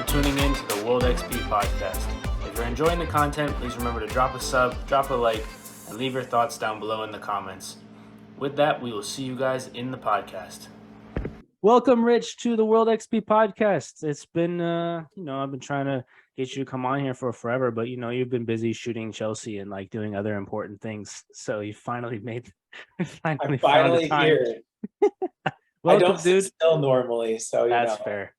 tuning in to the World XP podcast. If you're enjoying the content, please remember to drop a sub, drop a like, and leave your thoughts down below in the comments. With that, we will see you guys in the podcast. Welcome, Rich, to the World XP podcast. It's been, I've been trying to get you to come on here for forever, but you've been busy shooting Chelsea and like doing other important things. So you finally found the time. Here. Welcome, I don't dude. sit still normally, so that's fair.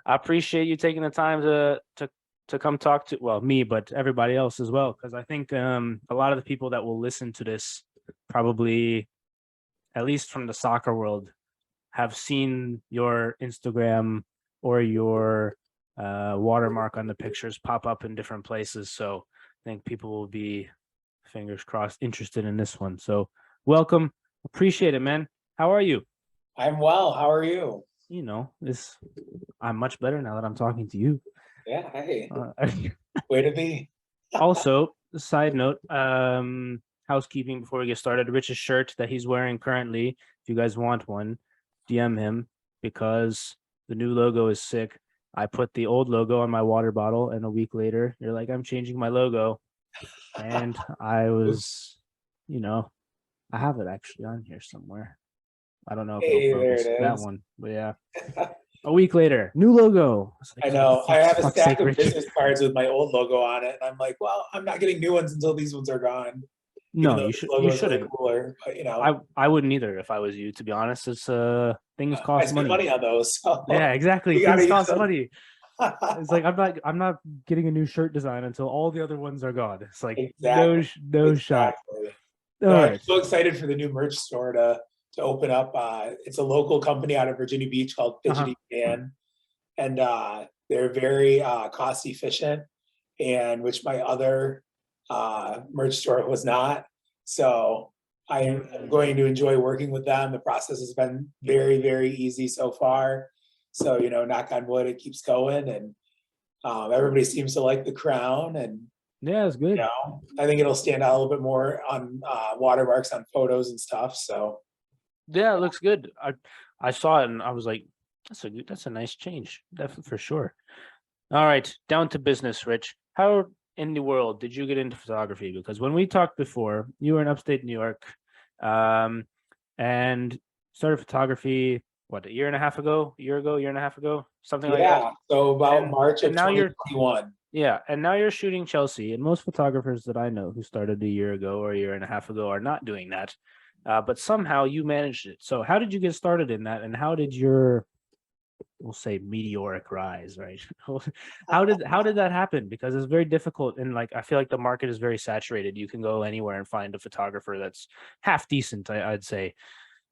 I appreciate you taking the time to come talk to me, but everybody else as well, because I think a lot of the people that will listen to this, probably at least from the soccer world, have seen your Instagram or your watermark on the pictures pop up in different places. So I think people will be, fingers crossed, interested in this one. So welcome. Appreciate it, man. How are you? I'm well. How are you? I'm much better now that I'm talking to you. Yeah, hey. Way to be. Also, side note, housekeeping before we get started, Rich's shirt that he's wearing currently, if you guys want one, DM him, because the new logo is sick. I put the old logo on my water bottle, and a week later, you're like, I'm changing my logo. And I was, I have it actually on here somewhere. I don't know if it'll focus that one, but yeah. A week later, new logo. I know. I have a stack of business cards with my old logo on it, and I'm like, well, I'm not getting new ones until these ones are gone. No, you shouldn't. Really cooler, but, I wouldn't either if I was you. To be honest, it's things cost I spend money on those. So yeah, exactly. Things cost money. It's like I'm not getting a new shirt design until all the other ones are gone. It's like no shot. I'm so excited for the new merch store to open up. It's a local company out of Virginia Beach called Fidgety Man, and they're very cost efficient, and which my other merch store was not. So I am going to enjoy working with them. The process has been very, very easy so far. So, knock on wood, it keeps going, and everybody seems to like the crown, and yeah, it's good. I think it'll stand out a little bit more on watermarks on photos and stuff. So yeah, it looks good. I saw it and I was like, that's a nice change, definitely, for sure. All right, down to business, Rich. How in the world did you get into photography? Because when we talked before, you were in upstate New York, and started photography, what, a year and a half ago, something like that? Yeah, so about March of 2021. Yeah, and now you're shooting Chelsea, and most photographers that I know who started a year ago or a year and a half ago are not doing that. But somehow you managed it. So how did you get started in that, and how did your, we'll say, meteoric rise, right? how did that happen? Because it's very difficult, and like I feel like the market is very saturated. You can go anywhere and find a photographer that's half decent, I'd say.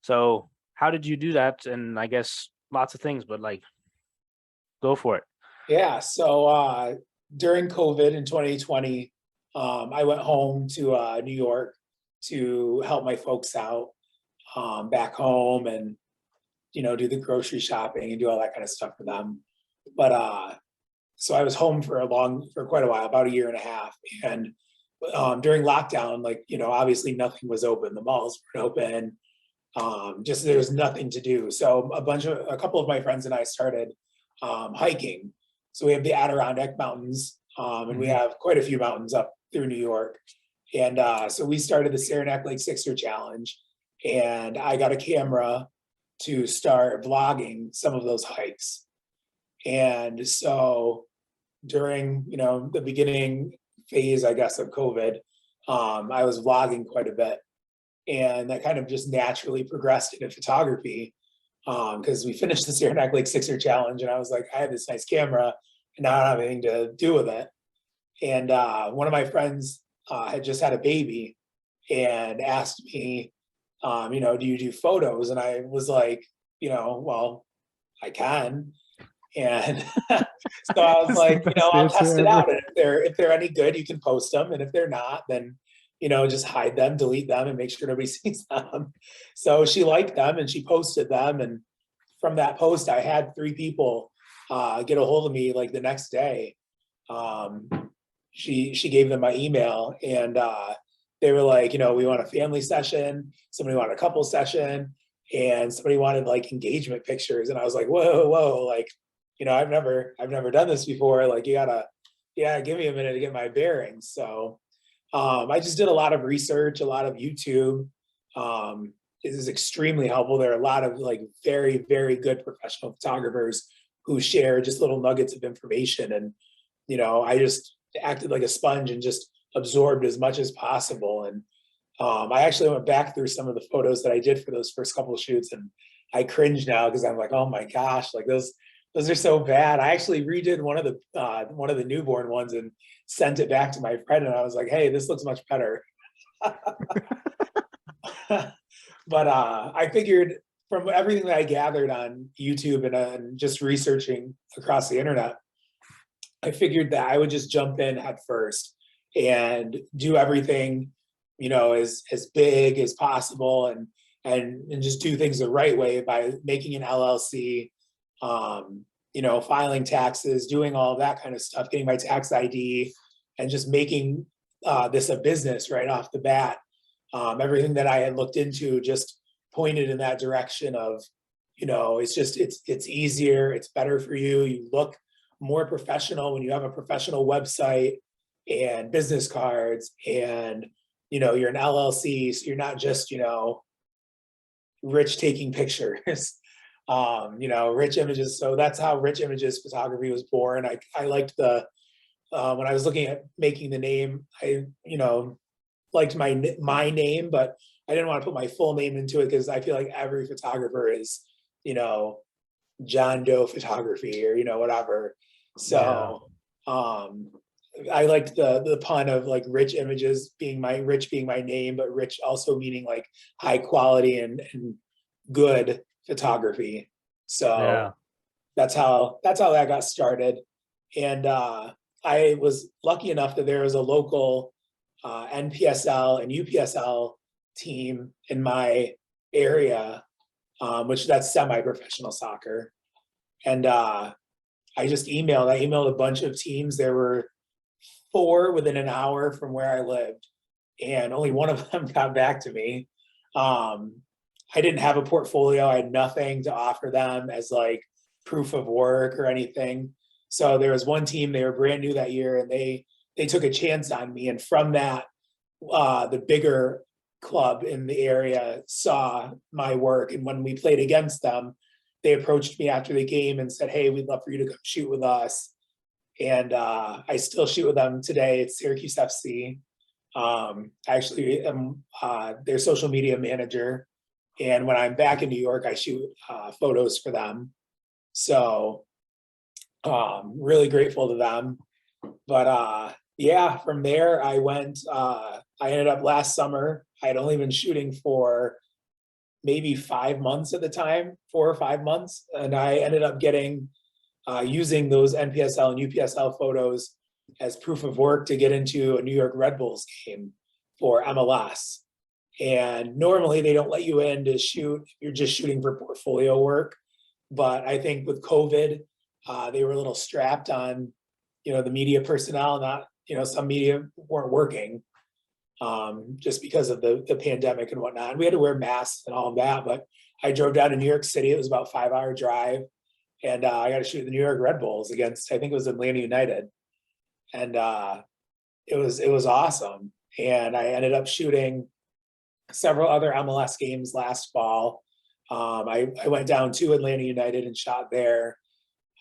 So how did you do that? And I guess lots of things, but like, go for it. Yeah, so during COVID in 2020, I went home to New York to help my folks out back home, and do the grocery shopping and do all that kind of stuff for them. But so I was home for quite a while, about a year and a half, and during lockdown, obviously nothing was open, the malls weren't open, just there was nothing to do. So a couple of my friends and I started hiking. So we have the Adirondack Mountains, and we have quite a few mountains up through New York. And so we started the Saranac Lake Sixer Challenge, and I got a camera to start vlogging some of those hikes. And so during, the beginning phase, I guess, of COVID, I was vlogging quite a bit. And that kind of just naturally progressed into photography, because we finished the Saranac Lake Sixer Challenge, and I was like, I have this nice camera, and now I don't have anything to do with it. And one of my friends had just had a baby and asked me, do you do photos? And I was like, well, I can. And so I was like, I'll test it out. And if they're any good, you can post them. And if they're not, then, just hide them, delete them, and make sure nobody sees them. So she liked them and she posted them. And from that post, I had 3 people get a hold of me like the next day. She gave them my email, and they were like, we want a family session, somebody wanted a couple session, and somebody wanted like engagement pictures. And I was like, whoa, like, I've never done this before. Like, yeah, give me a minute to get my bearings. So I just did a lot of research, a lot of YouTube. It is extremely helpful. There are a lot of like very, very good professional photographers who share just little nuggets of information. And, I just acted like a sponge and just absorbed as much as possible. And I actually went back through some of the photos that I did for those first couple of shoots, and I cringe now because I'm like, oh my gosh, like those are so bad. I actually redid one of the newborn ones and sent it back to my friend, and I was like, hey, this looks much better. But I figured from everything that I gathered on YouTube and just researching across the internet, I figured that I would just jump in head first and do everything, as big as possible, and just do things the right way by making an LLC, filing taxes, doing all that kind of stuff, getting my tax ID, and just making this a business right off the bat. Everything that I had looked into just pointed in that direction of, it's easier, it's better for you. You look more professional when you have a professional website and business cards, and you're an LLC, so you're not just Rich taking pictures. Rich Images. So that's how Rich Images Photography was born. I liked when I was looking at making the name, I liked my name, but I didn't want to put my full name into it because I feel like every photographer is, John Doe Photography or whatever. So I liked the pun of like Rich Images being my name, but Rich also meaning like high quality and good photography. So that's how that got started. And I was lucky enough that there was a local NPSL and UPSL team in my area, which that's semi-professional soccer. And I emailed a bunch of teams. There were 4 within an hour from where I lived, and only one of them got back to me. I didn't have a portfolio. I had nothing to offer them as like proof of work or anything. So there was one team, they were brand new that year, and they took a chance on me. And from that, the bigger club in the area saw my work. And when we played against them, they approached me after the game and said, hey, we'd love for you to come shoot with us. And I still shoot with them today. It's Syracuse FC. I actually am their social media manager. And when I'm back in New York, I shoot photos for them. So really grateful to them. But from there, I ended up last summer, I had only been shooting for maybe 5 months at the time, 4 or 5 months. And I ended up using those NPSL and UPSL photos as proof of work to get into a New York Red Bulls game for MLS. And normally they don't let you in to shoot. You're just shooting for portfolio work. But I think with COVID, they were a little strapped on, the media personnel. Not, some media weren't working just because of the pandemic and whatnot. And we had to wear masks and all of that. But I drove down to New York City. It was about a 5-hour drive. And I got to shoot the New York Red Bulls against, I think it was Atlanta United. And it was awesome. And I ended up shooting several other MLS games last fall. I went down to Atlanta United and shot there.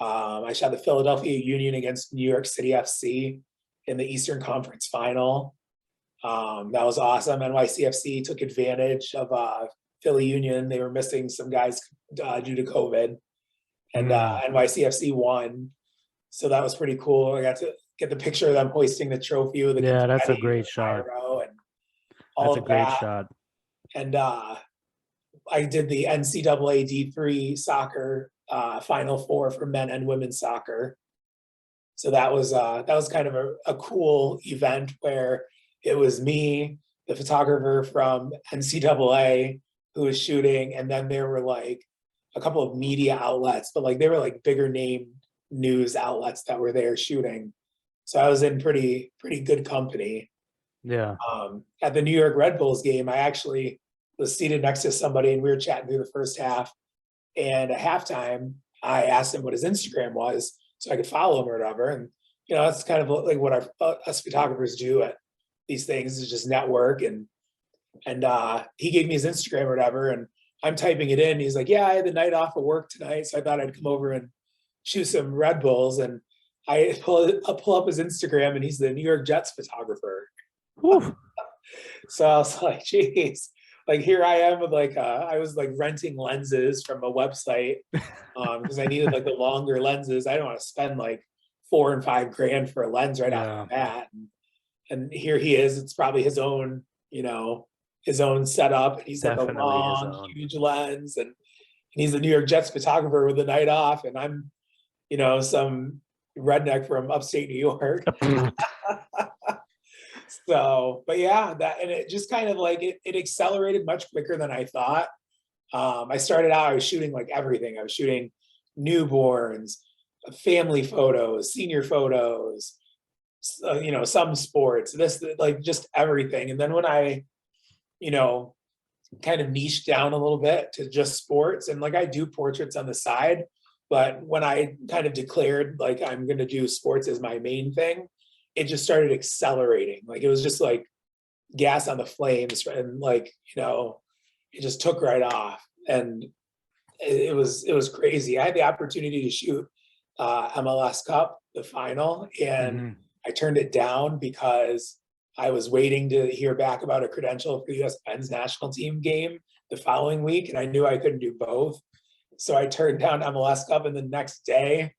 I shot the Philadelphia Union against New York City FC in the Eastern Conference Final. That was awesome. NYCFC took advantage of Philly Union. They were missing some guys due to COVID. And NYCFC won. So that was pretty cool. I got to get the picture of them hoisting the trophy with the that's a great shot. And all that's a great shot. And I did the NCAA D3 soccer Final Four for men and women's soccer. So that was kind of a cool event where it was me, the photographer from NCAA who was shooting, and then there were like a couple of media outlets, but like they were like bigger name news outlets that were there shooting. So I was in pretty good company. Yeah. At the New York Red Bulls game, I actually was seated next to somebody and we were chatting through the first half. And at halftime, I asked him what his Instagram was so I could follow him or whatever. And, you know, that's kind of like what us photographers do at these things, is just network. And he gave me his Instagram or whatever. And I'm typing it in. He's like, yeah, I had the night off of work tonight, so I thought I'd come over and shoot some Red Bulls. And I pull up his Instagram, and he's the New York Jets photographer. Whew. So I was like, geez, like here I am with like, I was like renting lenses from a website because I needed like the longer lenses. I don't want to spend like $4 and $5 grand for a lens right off the bat. And here he is. It's probably his own, you know, his own setup. And he's Definitely like a long, huge lens. And he's the New York Jets photographer with the night off. And I'm, you know, some redneck from upstate New York. So, but yeah, that, and it just kind of like, it accelerated much quicker than I thought. I started out, I was shooting like everything. I was shooting newborns, family photos, senior photos, you know, some sports, this, like just everything. And then when I, you know, kind of niched down a little bit to just sports, and like I do portraits on the side, but when I kind of declared like I'm going to do sports as my main thing, it just started accelerating. Like it was just like gas on the flames, and like, you know, it just took right off. And it was crazy. I had the opportunity to shoot MLS Cup, the final, and I turned it down because I was waiting to hear back about a credential for the U.S. men's national team game the following week, and I knew I couldn't do both. So I turned down MLS Cup, and the next day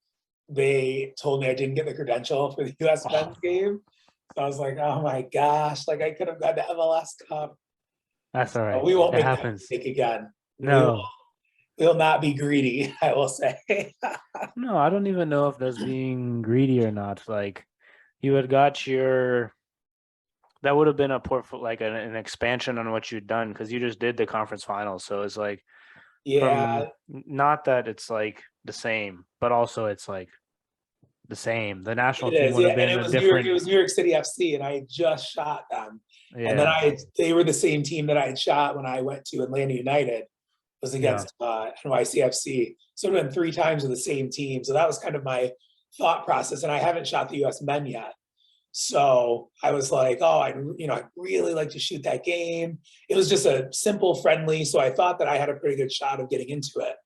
they told me I didn't get the credential for the U.S. men's game. So I was like, oh my gosh, like I could have got the MLS Cup. That's all right. We won't It make happens. that mistake again. No. We'll not be greedy, I will say. No, I don't even know if that's being greedy or not. Like, you had got your, that would have been a portfolio, like an expansion on what you'd done, because you just did the conference finals. So it's like, Yeah, not that it's like the same, but also it's like the same. The national it team is. would Yeah, have and been it a was New York. different. It was New York City FC, and I had just shot them. And then Yeah. they were the same team that I had shot when I went to Atlanta United. Was against NYCFC. So it would have been 3 times with the same team. So that was kind of my thought process. And I haven't shot the US men yet. So I was like, oh, I'd really like to shoot that game. It was just a simple, friendly. So I thought that I had a pretty good shot of getting into it.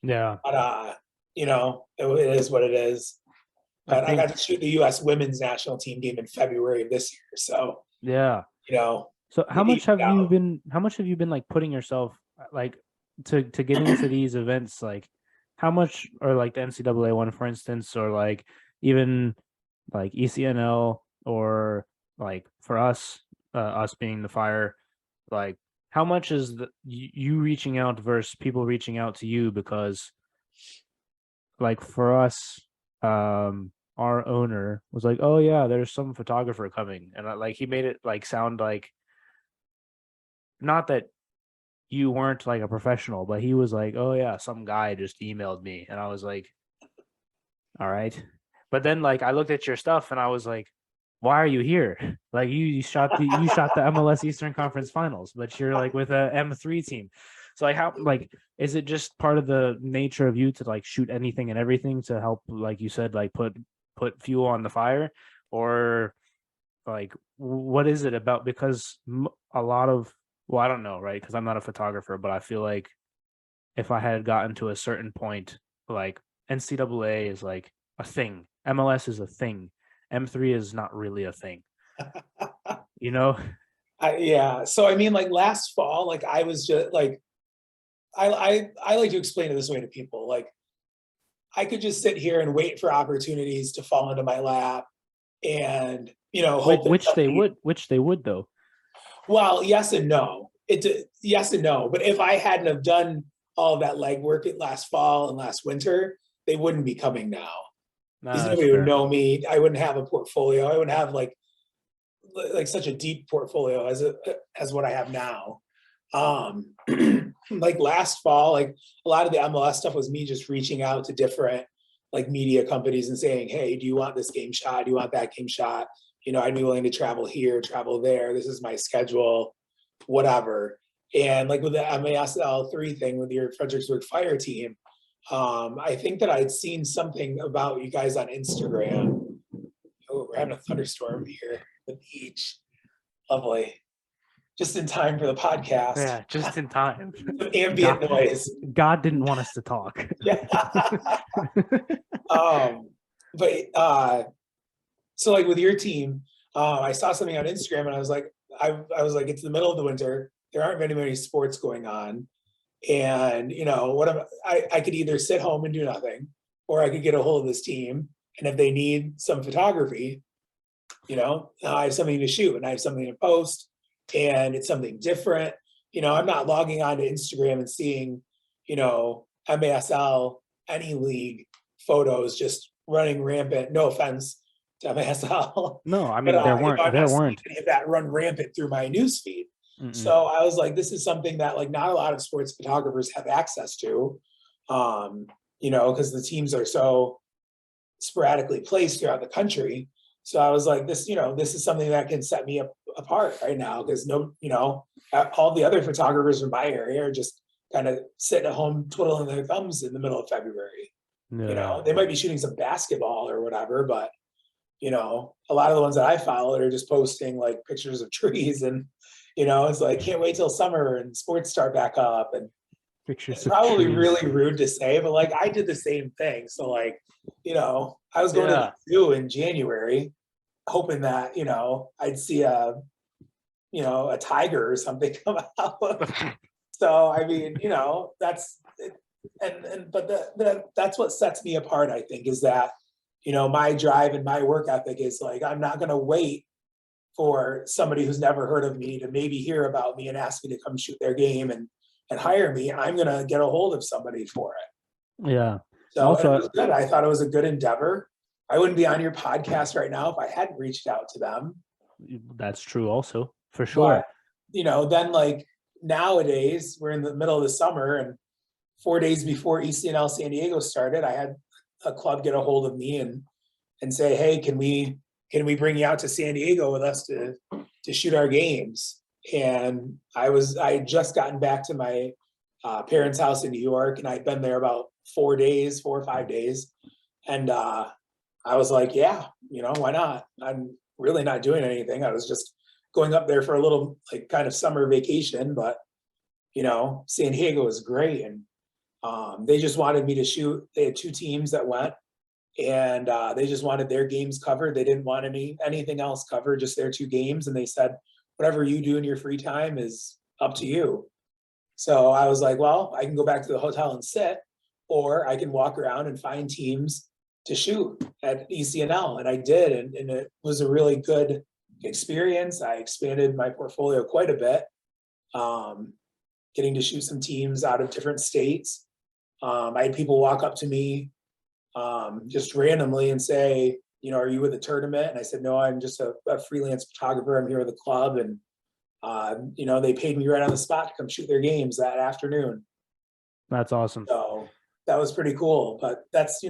Yeah. But you know, it is what it is. But I got to shoot the US women's national team game in February of this year. So Yeah. you know. So how much have you been like putting yourself like to get into these events? Like how much, or like the NCAA one, for instance, or like even like ECNL, or like for us, us being the Fire, like how much is you reaching out versus people reaching out to you? Because like for us, our owner was like, oh yeah, there's some photographer coming, and like he made it like sound like, not that you weren't like a professional, but he was like, oh yeah, some guy just emailed me, and I was like, all right. But then like I looked at your stuff and I was like, why are you here? Like you shot the MLS Eastern Conference Finals, but you're like with a M3 team. So like how, like, is it just part of the nature of you to like shoot anything and everything to help, like you said, like put fuel on the fire? Or like what is it about? Because a lot of, well, I don't know, right? Because I'm not a photographer, but I feel like if I had gotten to a certain point, like NCAA is like a thing, MLS is a thing, M3 is not really a thing, you know? Yeah. So I mean, like last fall, like I was just like, I like to explain it this way to people. Like I could just sit here and wait for opportunities to fall into my lap, and hope which they would though. Well, yes and no. Yes and no. But if I hadn't have done all of that legwork last fall and last winter, they wouldn't be coming now. Because nobody would know me. I wouldn't have a portfolio. I wouldn't have like such a deep portfolio as what I have now. Like last fall, like a lot of the MLS stuff was me just reaching out to different like media companies and saying, hey, do you want this game shot? Do you want that game shot? I'd be willing to travel here, travel there. This is my schedule, whatever. And like with the MASL3 thing with your Fredericksburg Fire team, I think that I'd seen something about you guys on Instagram. Oh, we're having a thunderstorm here at the beach. Lovely. Just in time for the podcast. Yeah, just in time. Some ambient noise. God didn't want us to talk. Yeah. But so like with your team, I saw something on Instagram and I was like, it's the middle of the winter. There aren't many sports going on. And I could either sit home and do nothing, or I could get a hold of this team. And if they need some photography, I have something to shoot and I have something to post, and it's something different. I'm not logging on to Instagram and seeing, MASL, any league photos just running rampant. No offense to MASL. No, I mean, But, there weren't. I'm There not seeing weren't. any of that run rampant through my newsfeed. Mm-mm. So I was like, this is something that like not a lot of sports photographers have access to, because the teams are so sporadically placed throughout the country. So I was like, this is something that can set me apart right now, because all the other photographers in my area are just kind of sitting at home twiddling their thumbs in the middle of February. Yeah. They might be shooting some basketball or whatever, but a lot of the ones that I followed are just posting like pictures of trees, and it's like, can't wait till summer and sports start back up. And Pictures it's of probably trees. really rude to say, but like I did the same thing. So like, I was going to Yeah. the zoo in January, hoping that, I'd see a tiger or something come out. So I mean, that's that's what sets me apart, I think, is that, my drive and my work ethic is like, I'm not gonna wait for somebody who's never heard of me to maybe hear about me and ask me to come shoot their game and hire me. I'm gonna get a hold of somebody for it. Yeah. So Also, it was good. I thought it was a good endeavor. I wouldn't be on your podcast right now if I hadn't reached out to them. that's true also, for sure. But, then like nowadays we're in the middle of the summer, and 4 days before ECNL San Diego started, I had a club get a hold of me and say, hey, can we bring you out to San Diego with us to shoot our games? And I had just gotten back to my parents' house in New York, and I'd been there about 4 or 5 days. And I was like, yeah, why not? I'm really not doing anything. I was just going up there for a little like kind of summer vacation, but San Diego was great. And they just wanted me to shoot. They had 2 teams that went, and they just wanted their games covered. They didn't want anything else covered, just their 2 games. And they said, whatever you do in your free time is up to you. So I was like, well, I can go back to the hotel and sit, or I can walk around and find teams to shoot at ECNL. And I did, and it was a really good experience. I expanded my portfolio quite a bit, getting to shoot some teams out of different states. I had people walk up to me just randomly and say, are you with a tournament? And I said, no, I'm just a freelance photographer. I'm here with a club. And, they paid me right on the spot to come shoot their games that afternoon. That's awesome. So that was pretty cool. But that's,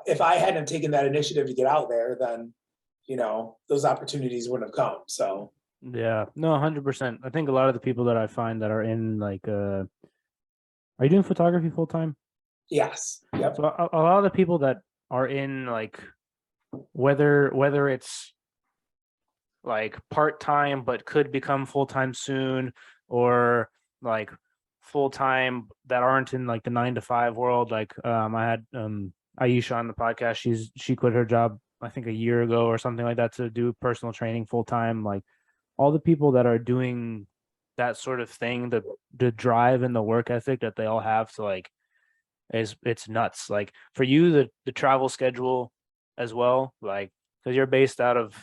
if I hadn't taken that initiative to get out there, then, those opportunities wouldn't have come. So. Yeah, no, 100%. I think a lot of the people that I find that are in like, are you doing photography full time? Yes. Yep. So a lot of the people that are in like, whether it's like part-time but could become full-time soon, or like full-time that aren't in like the 9 to 5 world. Like I had Aisha on the podcast. She quit her job I think a year ago or something like that to do personal training full-time. Like all the people that are doing that sort of thing, the drive and the work ethic that they all have to like, it's nuts. Like for you, the travel schedule as well, like because you're based out of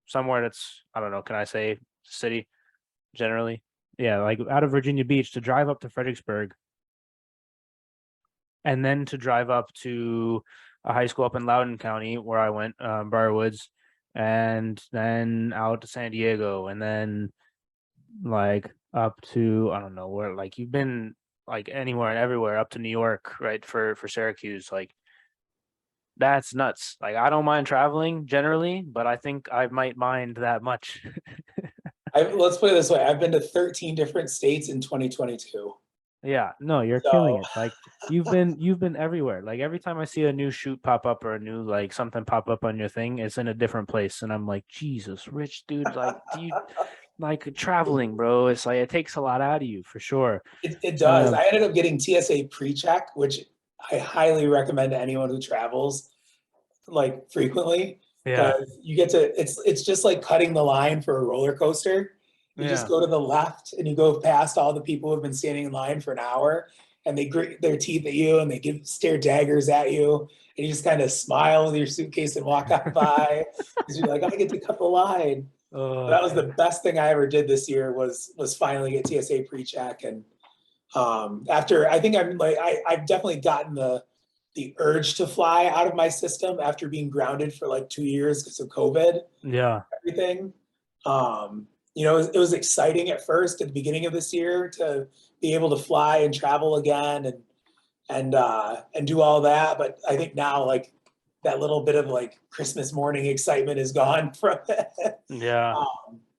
somewhere that's, I don't know, can I say city generally? Yeah, like out of Virginia Beach, to drive up to Fredericksburg and then to drive up to a high school up in Loudoun County where I went, Briarwoods, and then out to San Diego, and then like up to, I don't know where, like you've been like anywhere and everywhere up to New York, right? For Syracuse. Like that's nuts. Like I don't mind traveling generally, but I think I might mind that much. Let's put it this way. I've been to 13 different states in 2022. Yeah, no, you're killing So it. Like you've been everywhere. Like every time I see a new shoot pop up or a new like something pop up on your thing, it's in a different place. And I'm like, Jesus, rich dude, like do you like traveling, bro? It's like it takes a lot out of you for sure. it does. Um, I ended up getting TSA pre-check, which I highly recommend to anyone who travels like frequently, yeah, because you get to it's just like cutting the line for a roller coaster. You just yeah. go to the left and you go past all the people who've been standing in line for an hour, and they grit their teeth at you and they give stare daggers at you, and you just kind of smile with your suitcase and walk on by because you're like, I get to cut the line. Oh, That was the best thing I ever did this year was finally get TSA pre-check. And after I think I'm like I've definitely gotten the urge to fly out of my system after being grounded for like 2 years because of COVID, yeah, everything. It was exciting at first at the beginning of this year to be able to fly and travel again and do all that. But I think now like that little bit of like Christmas morning excitement is gone from it. yeah,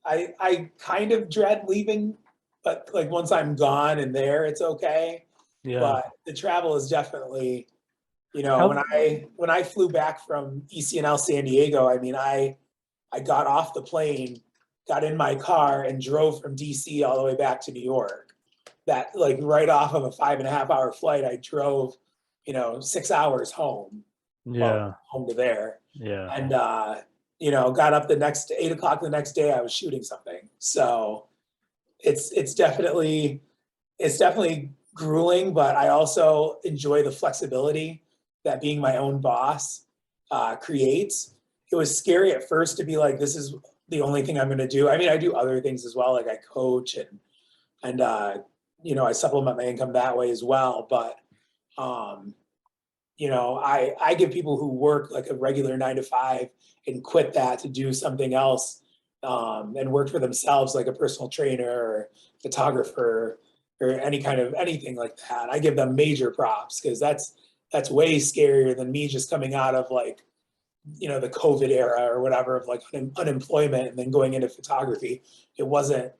I kind of dread leaving, but like once I'm gone and there, it's okay. yeah. But the travel is definitely, How when I flew back from ECNL San Diego, I mean, I got off the plane, got in my car, and drove from DC all the way back to New York. That like right off of a 5.5 hour flight, I drove, 6 hours home, well, yeah, home to there, yeah. and got up the next 8 o'clock the next day. I was shooting something, so it's definitely grueling, but I also enjoy the flexibility that being my own boss creates. It was scary at first to be like, this is the only thing I'm going to do. I mean, I do other things as well, like I coach and I supplement my income that way as well. But um, I give people who work like a regular 9 to 5 and quit that to do something else and work for themselves, like a personal trainer or photographer or any kind of anything like that. I give them major props because that's way scarier than me just coming out of like the COVID era or whatever of like unemployment and then going into photography. It wasn't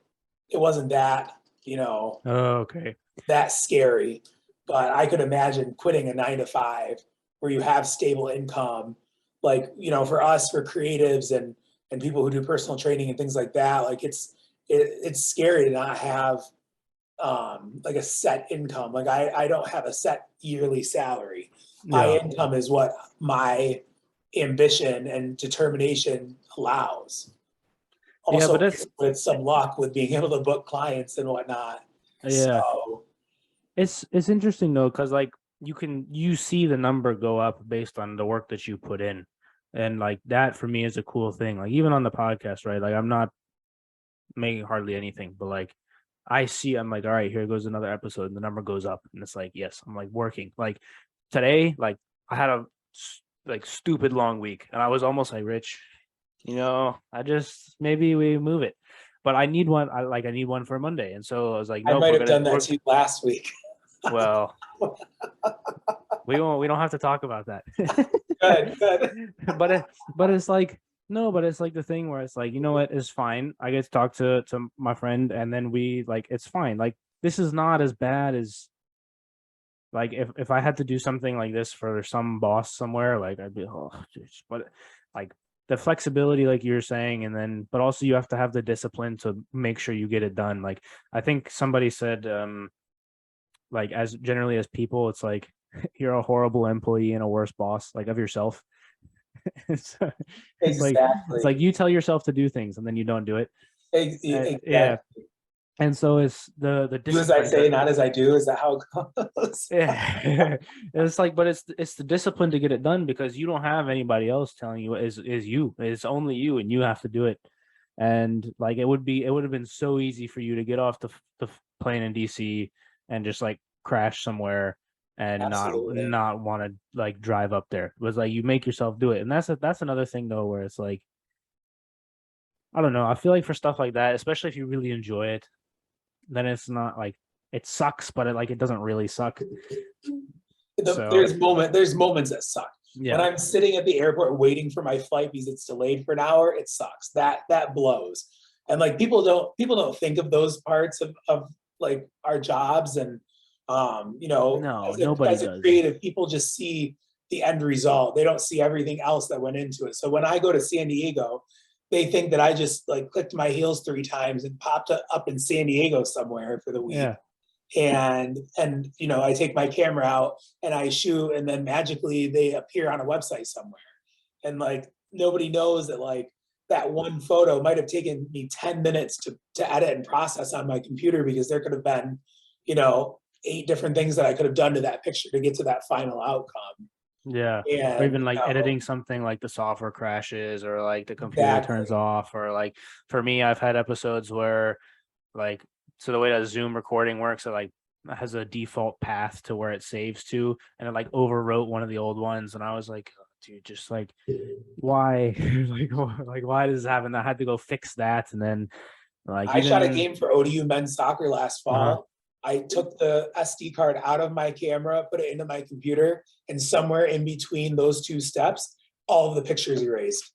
that Oh, okay. that scary, but I could imagine quitting a 9 to 5 where you have stable income. Like, for us, for creatives and people who do personal training and things like that, like it's scary to not have like a set income. Like I don't have a set yearly salary. My Yeah. income is what my ambition and determination allows. Yeah, but Also that's with some luck with being able to book clients and whatnot. yeah. So It's interesting though, because like you see the number go up based on the work that you put in. And like that for me is a cool thing. Like even on the podcast, right? Like I'm not making hardly anything, but like I'm like, all right, here goes another episode, and the number goes up. And it's like, yes, I'm like working. Like today, like I had a like stupid long week, and I was almost like, Rich, I just maybe we move it. But I need one. I need one for Monday, and so I was like, I nope, might we're have gonna done that work. too last week. Well, we don't have to talk about that. Good, good. But it's like no, but it's like the thing where it's like, you know what, it's fine. I get to talk to my friend, and then we like it's fine. Like this is not as bad as like if I had to do something like this for some boss somewhere, like I'd be geez. But like the flexibility, like you're saying, and then but also you have to have the discipline to make sure you get it done. Like I think somebody said, like as generally as people, it's like you're a horrible employee and a worse boss, like of yourself. it's, it's Exactly. like you tell yourself to do things and then you don't do it. Yeah, Exactly. and so it's the Do as I discipline say, to not as I do. Is that how it goes? yeah. It's like, but it's the discipline to get it done because you don't have anybody else telling you is you. It's only you, and you have to do it. And like it would have been so easy for you to get off the plane in DC and just like crash somewhere and Absolutely. not want to like drive up there. It was like you make yourself do it, and that's another thing though where it's like I don't know. I feel like for stuff like that, especially if you really enjoy it, then it's not like it sucks, but it doesn't really suck. So There's moments that suck. When yeah, I'm sitting at the airport waiting for my flight because it's delayed for an hour, it sucks. That blows. And like people don't think of those parts of like our jobs and No, nobody as a does. creative, people just see the end result. They don't see everything else that went into it. So when I go to San Diego, they think that I just like clicked my heels 3 times and popped up in San Diego somewhere for the week. Yeah. And I take my camera out and I shoot, and then magically they appear on a website somewhere. And like nobody knows that like that one photo might have taken me 10 minutes to edit and process on my computer, because there could have been, 8 different things that I could have done to that picture to get to that final outcome. Yeah. Or And even like editing something, like the software crashes or like the computer exactly. turns off, or like for me, I've had episodes where like, so the way that Zoom recording works, it like has a default path to where it saves to, and it like overwrote one of the old ones. And I was like, "Oh, dude, just like why? like why does this happen?" I had to go fix that. And then like I shot a even game for ODU men's soccer last fall. I took the SD card out of my camera, put it into my computer, and somewhere in between those 2 steps, all of the pictures erased.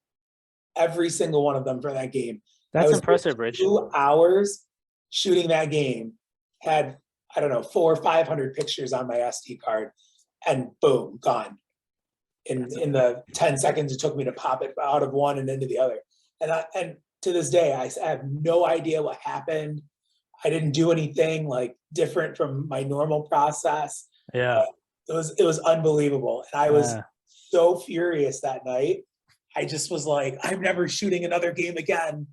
Every single one of them for that game. that's I was impressive, Rich. 2 hours shooting that game, had, I don't know, 400 or 500 pictures on my SD card, and boom, gone. In the 10 seconds it took me to pop it out of one and into the other. And to this day, I have no idea what happened. I didn't do anything like different from my normal process. Yeah. It was unbelievable. And I was so furious that night. I just was like, I'm never shooting another game again.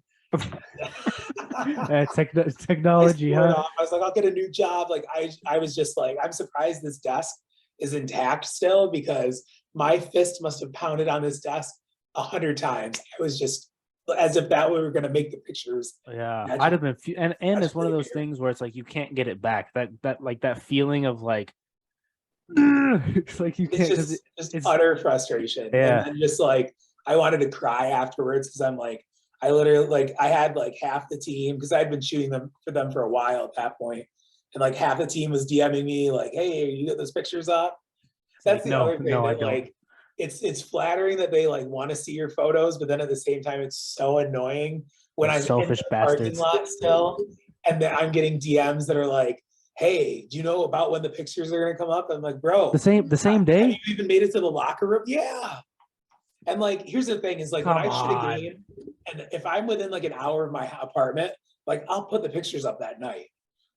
Technology, huh? I was like, I'll get a new job. Like I was just like, I'm surprised this desk is intact still, because my fist must have pounded on this desk 100 times. I was just as if that we were going to make the pictures. Yeah, magic. I'd have been, and That's it's one of really those weird. things where it's like you can't get it back. That like that feeling of like, it's like you It's can't, because just it's utter frustration. And yeah, then just like I wanted to cry afterwards, because I'm like, I literally like I had like half the team, because I'd been shooting them for a while at that point, and like half the team was DMing me like, "Hey, you got those pictures up?" it's That's like the other thing I that don't. like it's flattering that they like want to see your photos, but then at the same time it's so annoying when Those I'm in selfish the parking bastards. lot still, and then I'm getting DMs that are like, "Hey, do you know about when the pictures are gonna come up?" I'm like, "Bro, The same have you day. even made it to the locker room?" Yeah. And like, here's the thing is like when Come I shoot a on. game, and if I'm within like an hour of my apartment, like I'll put the pictures up that night.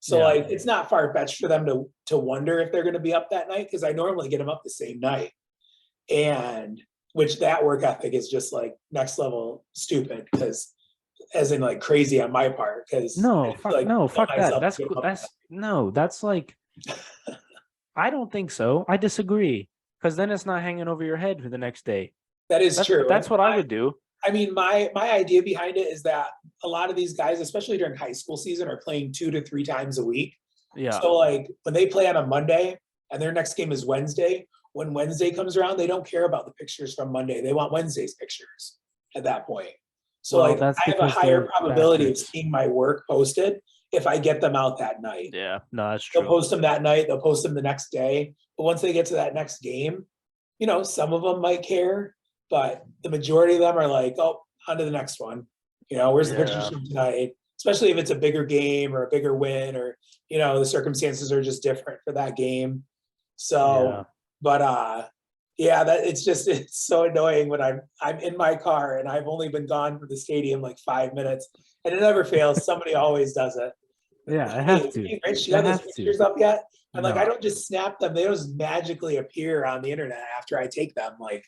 So Yeah. like it's not far fetched for them to wonder if they're going to be up that night, because I normally get them up the same night. And which that work ethic is just like next level stupid, because as in like crazy on my part, because No, I feel like no, kill fuck that. myself to get them up. That's no, that's like, I don't think so. I disagree, because then it's not hanging over your head for the next day. That is true. That's what I would do. I mean, my idea behind it is that a lot of these guys, especially during high school season, are playing 2 to 3 times a week. Yeah. So like when they play on a Monday and their next game is Wednesday, when Wednesday comes around, they don't care about the pictures from Monday. They want Wednesday's pictures at that point. So Well, like that's I have a because higher they're probability of bastards. seeing my work posted if I get them out that night. Yeah, no, that's They'll true. post them that night, they'll post them the next day. But once they get to that next game, some of them might care, but the majority of them are like, oh, on to the next one. Where's the pictures Yeah. from tonight? Especially if it's a bigger game or a bigger win, or the circumstances are just different for that game. So, Yeah. but yeah, that it's so annoying when I'm in my car and I've only been gone from the stadium like 5 minutes, and it never fails. Somebody always does it. Yeah, I have Hey, to. hey, Rich, you I got those have to. pictures up yet? And like, I No. don't just snap them; they just magically appear on the internet after I take them. Like,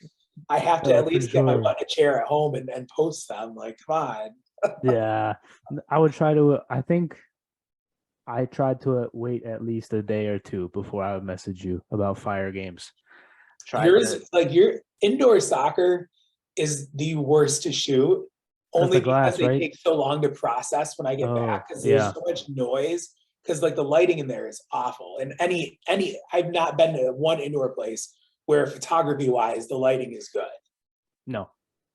I have to Oh, at for least get my sure. butt in a chair at home and post them. Like, come on. Yeah. I would try to, I think I tried to wait at least a day or two before I would message you about fire games. Tried to, Your indoor soccer is the worst to shoot, because only the because glass, they right? take so long to process when I get back, Oh, because there's yeah. so much noise. Because like the lighting in there is awful. And any I've not been to one indoor place where photography wise the lighting is good. No,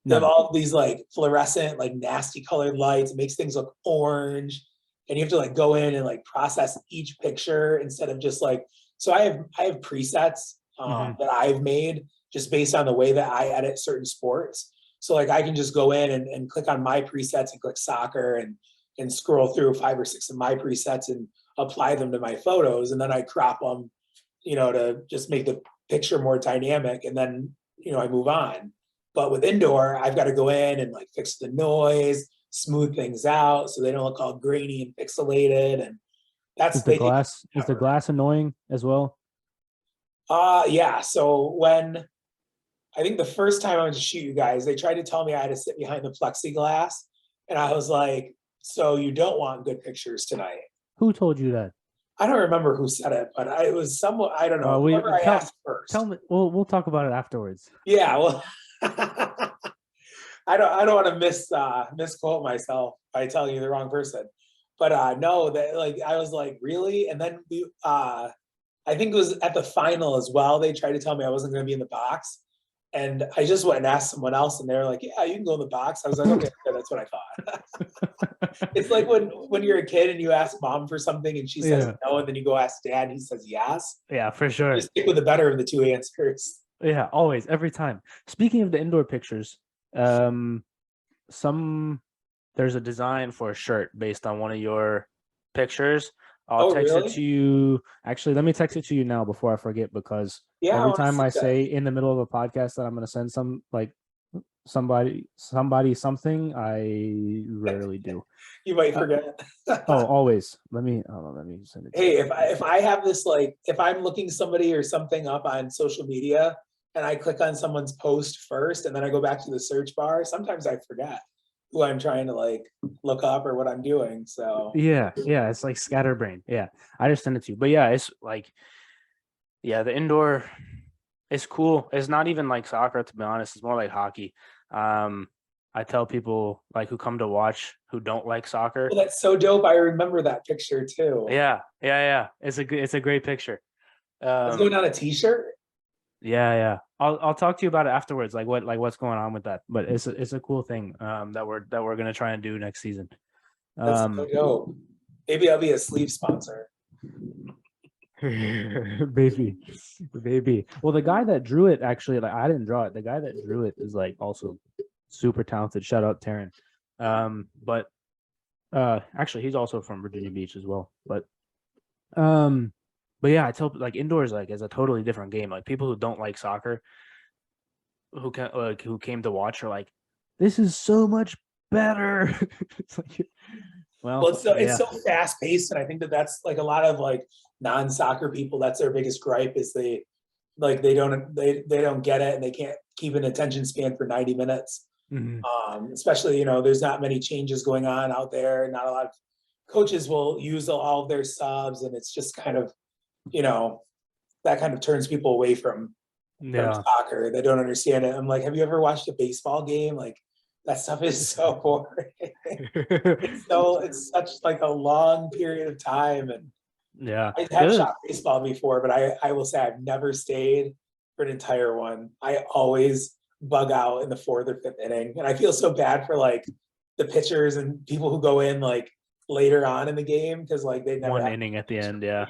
They have none. all these like fluorescent, like nasty colored lights. It makes things look orange. And you have to like go in and like process each picture instead of just like, so I have presets Hmm. that I've made just based on the way that I edit certain sports. So like I can just go in and click on my presets and click soccer and scroll through 5 or 6 of my presets. And apply them to my photos, and then I crop them, to just make the picture more dynamic, and then, I move on. But with indoor, I've got to go in and like fix the noise, smooth things out so they don't look all grainy and pixelated. And that's Is the glass annoying as well? Yeah. So when I think the first time I went to shoot you guys, they tried to tell me I had to sit behind the plexiglass, and I was like, "So you don't want good pictures tonight?" Who told you that? I don't remember who said it, but it was someone, I don't know. Whoever I asked first. Tell me. We'll talk about it afterwards. Yeah, well, I don't want to misquote myself by telling you the wrong person, but no, that like I was like, really? And then I think it was at the final as well. They tried to tell me I wasn't going to be in the box, and I just went and asked someone else, and they were like, "Yeah, you can go in the box." I was like, "Okay, that's what I thought." It's like when you're a kid and you ask mom for something and she says no, and then you go ask dad and he says yes. Yeah, for sure. Just stick with the better of the two answers. Yeah, always, every time. Speaking of the indoor pictures, there's a design for a shirt based on one of your pictures. I'll text it to you. Actually, let me text it to you now before I forget, because every time I say in the middle of a podcast that I'm going to send somebody something, I rarely do. You might forget. Always. Let me send it. Hey, if I have this, like, if I'm looking somebody or something up on social media and I click on someone's post first and then I go back to the search bar, sometimes I forget who I'm trying to like look up or what I'm doing. So yeah, it's like scatterbrain. Yeah, I just send it to you. But yeah, it's like, the indoor is cool. It's not even like soccer, to be honest. It's more like hockey. I tell people like who come to watch who don't like soccer. Well, that's so dope. I remember that picture too. Yeah. It's a great picture. It's going on a t-shirt. Yeah. I'll talk to you about it afterwards. Like what's going on with that. But it's a cool thing that we're gonna try and do next season. That's so dope. Maybe I'll be a sleeve sponsor. Baby. Well, the guy that drew it, actually, like, I didn't draw it. The guy that drew it is like also super talented. Shout out Taryn. But actually, he's also from Virginia Beach as well. But yeah, I tell like indoors like is a totally different game. Like people who don't like soccer, who came to watch, are like, this is so much better. It's like, well, it's so fast paced, and I think that's like a lot of like non-soccer people. That's their biggest gripe is they don't get it, and they can't keep an attention span for 90 minutes. Mm-hmm. Especially, there's not many changes going on out there. Not a lot of coaches will use all of their subs, and it's just kind of, that kind of turns people away from soccer. They don't understand it. I'm like, have you ever watched a baseball game? Like, that stuff is so boring. It's such like a long period of time. And yeah, I have shot baseball before, but I will say I've never stayed for an entire one. I always bug out in the fourth or fifth inning, and I feel so bad for like the pitchers and people who go in like later on in the game because like they never one inning at the end. Yeah.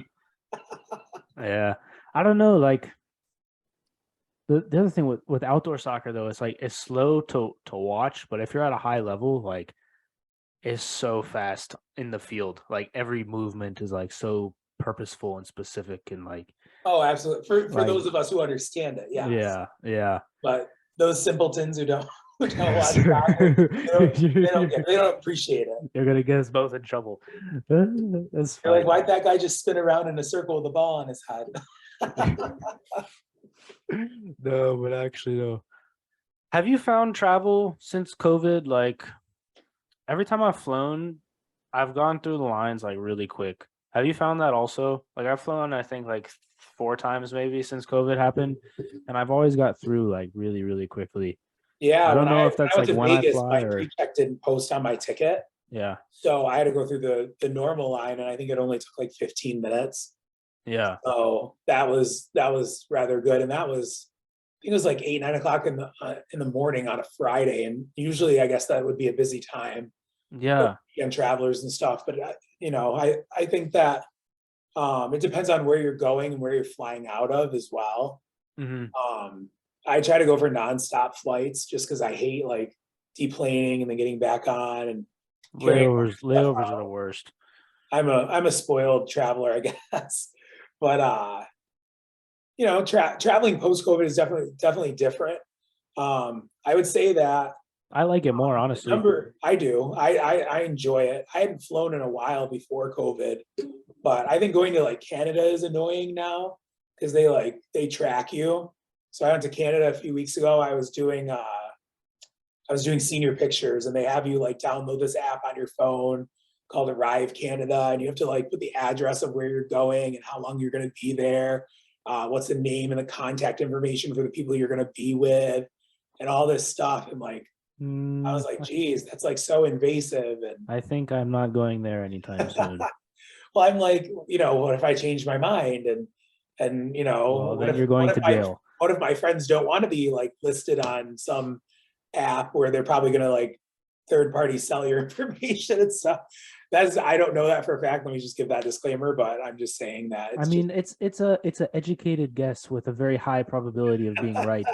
I don't know, like the other thing with outdoor soccer though, it's like it's slow to watch, but if you're at a high level, like it's so fast in the field. Like every movement is like so purposeful and specific, and like, oh, absolutely, for those of us who understand it. Yeah. But those simpletons who don't watch soccer, they don't appreciate it. You're gonna get us both in trouble. That's fine. You're like, why'd that guy just spin around in a circle with the ball on his head? No, but actually no. Have you found travel since COVID? Like every time I've flown, I've gone through the lines like really quick. Have you found that also? Like I've flown, I think like 4 times maybe since COVID happened, and I've always got through like really, really quickly. Yeah, I don't know if that's like when Vegas, I fly my pre-check didn't post on my ticket. Yeah. So I had to go through the normal line, and I think it only took like 15 minutes. Yeah. So that was rather good, and that was, I think it was like 8, 9 o'clock in the morning on a Friday, and usually I guess that would be a busy time. Yeah. And travelers and stuff, but I think that it depends on where you're going and where you're flying out of as well. Mm-hmm. I try to go for nonstop flights just because I hate like deplaning and then getting back on, and layovers are the worst. I'm a spoiled traveler, I guess. But traveling post-COVID is definitely different. I would say that I like it more, the honestly. number I do, I enjoy it. I hadn't flown in a while before COVID, but I think going to like Canada is annoying now because they track you. So I went to Canada a few weeks ago. I was doing senior pictures, and they have you like download this app on your phone called Arrive Canada, and you have to like put the address of where you're going and how long you're going to be there, what's the name and the contact information for the people you're going to be with, and all this stuff. And like, I was like, geez, that's like so invasive. And I think I'm not going there anytime soon. well, I'm like, what if I change my mind? And Well, then you're going to jail. what if my friends don't want to be like listed on some app where they're probably going to like third party sell your information and stuff? I don't know that for a fact. Let me just give that disclaimer, but I'm just saying that I mean, it's an educated guess with a very high probability of being right.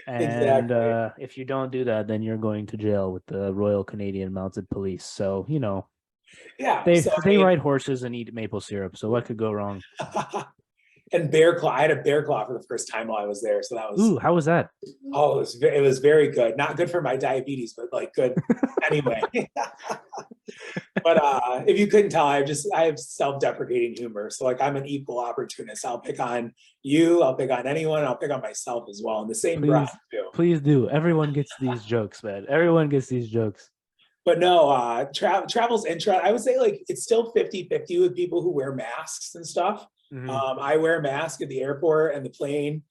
And exactly. if you don't do that, then you're going to jail with the Royal Canadian Mounted Police. So Yeah. they So I they mean, ride horses and eat maple syrup. So what could go wrong? and bear claw. I had a bear claw for the first time while I was there, so that was Ooh, how was that? it was very good. Not good for my diabetes, but like good anyway. But if you couldn't tell, I have self-deprecating humor. So like I'm an equal opportunist. I'll pick on you, I'll pick on anyone, I'll pick on myself as well in the same breath Please, too. please do. Everyone gets these jokes, man. Everyone gets these jokes. But no, travel's I would say like it's still 50-50 with people who wear masks and stuff. Mhm. I wear a mask at the airport and the plane,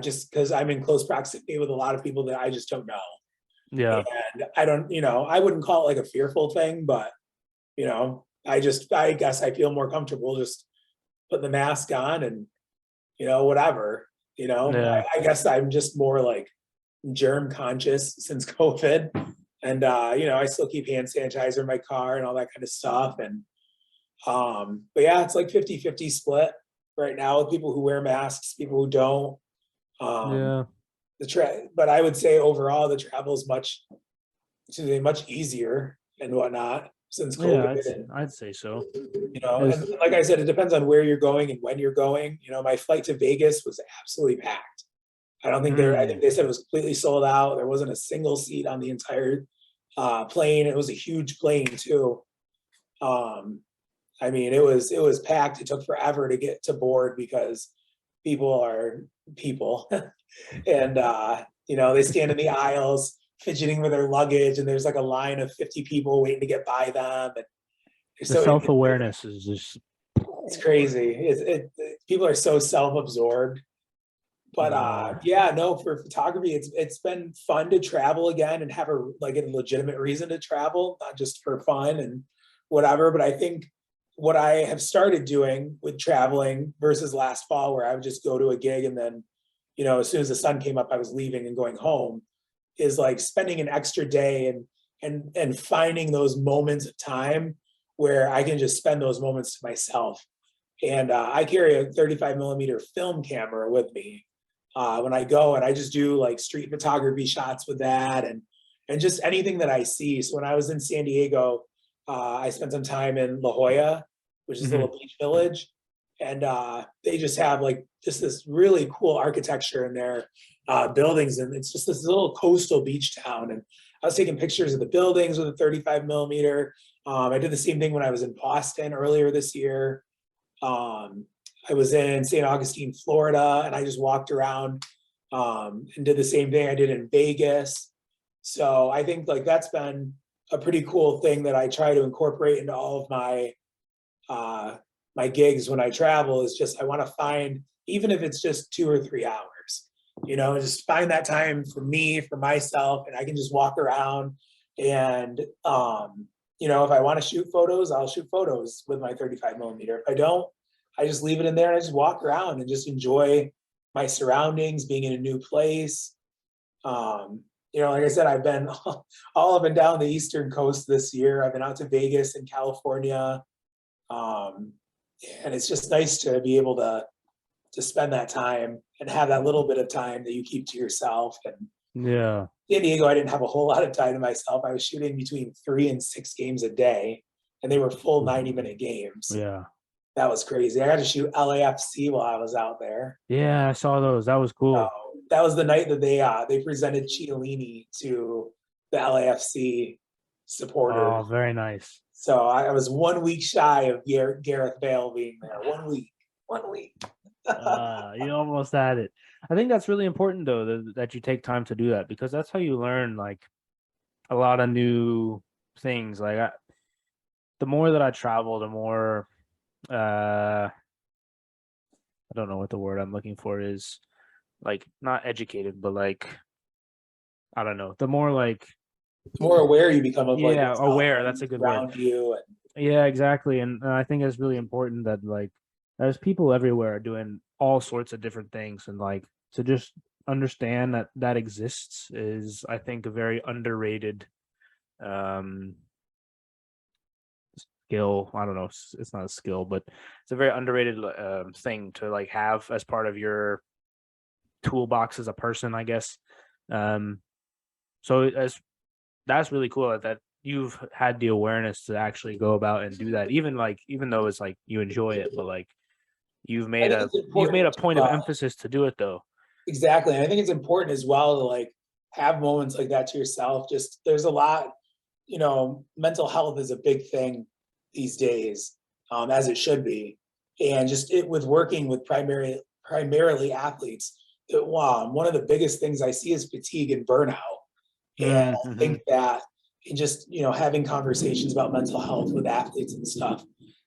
just because I'm in close proximity with a lot of people that I just don't know. Yeah. And I don't, I wouldn't call it like a fearful thing, but I guess I feel more comfortable just putting the mask on and, whatever, Yeah. I guess I'm just more like germ conscious since COVID. And, I still keep hand sanitizer in my car and all that kind of stuff. And, but yeah, it's like 50-50 split right now with people who wear masks, people who don't. Um, Yeah. but I would say overall the travel is much easier and whatnot since Yeah, COVID. And, I'd say so. and As like I said, it depends on where you're going and when you're going. My flight to Vegas was absolutely packed. I think they said it was completely sold out. There wasn't a single seat on the entire plane. It was a huge plane too. Um, I mean, it was packed. It took forever to get to board because people are people. And they stand in the aisles fidgeting with their luggage, and there's like a line of 50 people waiting to get by them. And the so self-awareness is just it's crazy. People are so self-absorbed. But yeah. yeah, no, for photography, it's been fun to travel again and have a legitimate reason to travel, not just for fun and whatever. But I think what I have started doing with traveling versus last fall, where I would just go to a gig and then, as soon as the sun came up, I was leaving and going home, is like spending an extra day and finding those moments of time where I can just spend those moments to myself. And I carry a 35 millimeter film camera with me when I go, and I just do like street photography shots with that, and just anything that I see. So when I was in San Diego, I spent some time in La Jolla, which is a Mhm. little beach village, and they just have like just this really cool architecture in their buildings, and it's just this little coastal beach town. And I was taking pictures of the buildings with a 35 millimeter. I did the same thing when I was in Boston earlier this year. Um, I was in St. Augustine, Florida, and I just walked around and did the same thing I did in Vegas. So I think like that's been a pretty cool thing that I try to incorporate into all of uh, my gigs when I travel. Is just I want to find, even if it's just 2 or 3 hours, just find that time for me, for myself, and I can just walk around and if I want to shoot photos, I'll shoot photos with my 35 millimeter. If I don't, I just leave it in there and I just walk around and just enjoy my surroundings, being in a new place. Like I said, I've been all up and down the Eastern Coast this year. I've been out to Vegas and California. Um, and it's just nice to be able to spend that time and have that little bit of time that you keep to yourself. And Yeah. San Diego, I didn't have a whole lot of time to myself. I was shooting between 3 and 6 games a day. and they were full 90-minute games. Yeah. That was crazy. I got to shoot LAFC while I was out there. Yeah, I saw those. That was So cool. that was the night that they presented Chiellini to the LAFC supporters. Oh, very nice. So I was 1 week shy of Gareth Bale being there. 1 week. 1 week. You almost had it. I think that's really important though, that you take time to do that, because that's how you learn like a lot of new things. Like the more that I travel, the more I don't know what the word I'm looking for is, like not educated, but like I don't know. The more like The more aware you become of like yeah, what's out aware, there that's a good word. around you. Yeah, exactly. And I think it's really important that like there's people everywhere doing all sorts of different things, and like to just understand that that exists is, I think, a very underrated um skill. I don't know, it's not a skill, but it's a very underrated thing to like have as part of your toolbox as a person, I guess. Um so as that's really cool that you've had the awareness to actually go about and do that, even like even though it's like you enjoy it, but like I think it's you've made important a point to, of emphasis to do it though. exactly. And I think it's important as well to like have moments like that to yourself. Just there's a lot, mental health is a big thing these days, as it should be. And just it with working with primarily athletes, one of the biggest things I see is fatigue and burnout. And I Mm-hmm. think that in just, having conversations about mental health with athletes and stuff,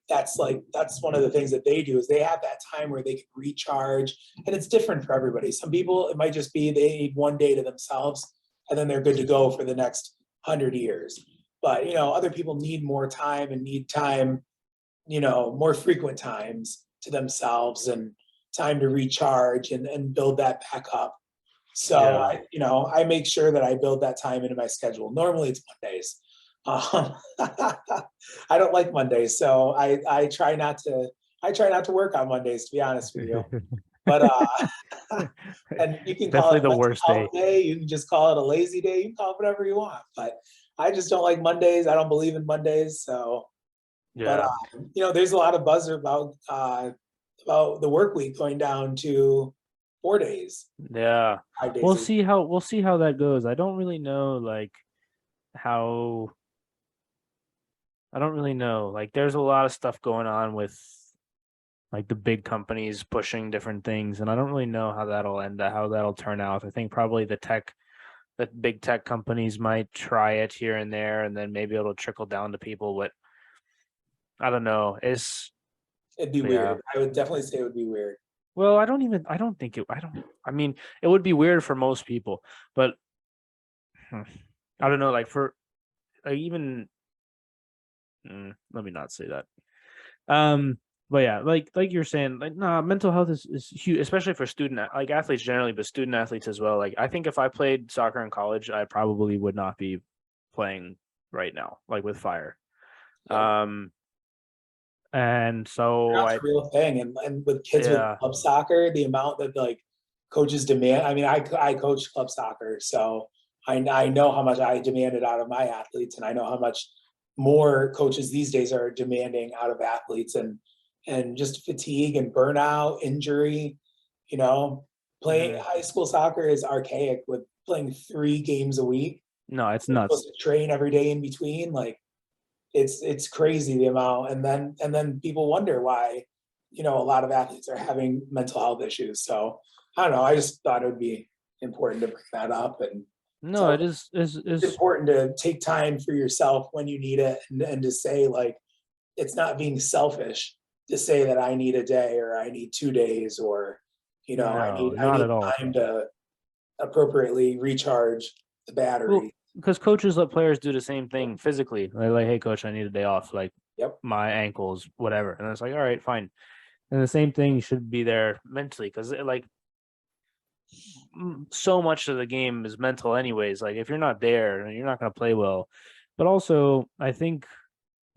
that's one of the things that they do is they have that time where they can recharge, and it's different for everybody. Some people, it might just be they need 1 day to themselves and then they're good to go for the next 100 years. But, other people need more time and need time, more frequent times to themselves and time to recharge and build that back up. So Yeah. I make sure that I build that time into my schedule. Normally it's Mondays. I don't like Mondays, so I try not to work on Mondays, to be honest with you. But and you can call Definitely it a the mental worst health day. day, you can just call it a lazy day, you can call it whatever you want. But I just don't like Mondays. I don't believe in Mondays. So, but Yeah. there's a lot of buzz about the work week going down to 4 days, Yeah. 5 days a week. We'll see how that goes. I don't really know like how I don't really know. Like there's a lot of stuff going on with like the big companies pushing different things, and I don't really know how that'll end, how that'll turn out. I think probably the big tech companies might try it here and there, and then maybe it'll trickle down to people, but I don't know. It's It'd be yeah. weird. I would definitely say it would be weird. Well, I don't think it, I mean, it would be weird for most people, but hmm, I don't know, like for like even, let me not say that. But yeah, like you're saying, like nah, mental health is huge, especially for like athletes generally, but student athletes as well. Like I think if I played soccer in college, I probably would not be playing right now, like with fire. Yep. Um, and so That's I a real thing. And with kids with yeah, club soccer, the amount that like coaches demand. I mean, I coach club soccer, so I know how much I demanded out of my athletes, and I know how much more coaches these days are demanding out of athletes, and just fatigue and burnout, injury. You know, playing mhm. high school soccer is archaic with playing 3 games a week. No, it's You're supposed nuts. to train every day in between. Like it's crazy the amount, and then people wonder why a lot of athletes are having mental health issues. So I don't know, I just thought it would be important to bring that up. And No, so it it's is important to take time for yourself when you need it, and to say like it's not being selfish to say that I need a day or I need 2 days, or I no, need not at all. time to appropriately recharge the Well, battery. because coaches let players do the same thing physically. They're like, hey, coach, I need a day off, like Yep. my ankles, whatever. And it's like, all right, fine. And the same thing should be there mentally, because like so much of the game is mental, anyways. Like if you're not there, you're not going to play well. But also, I think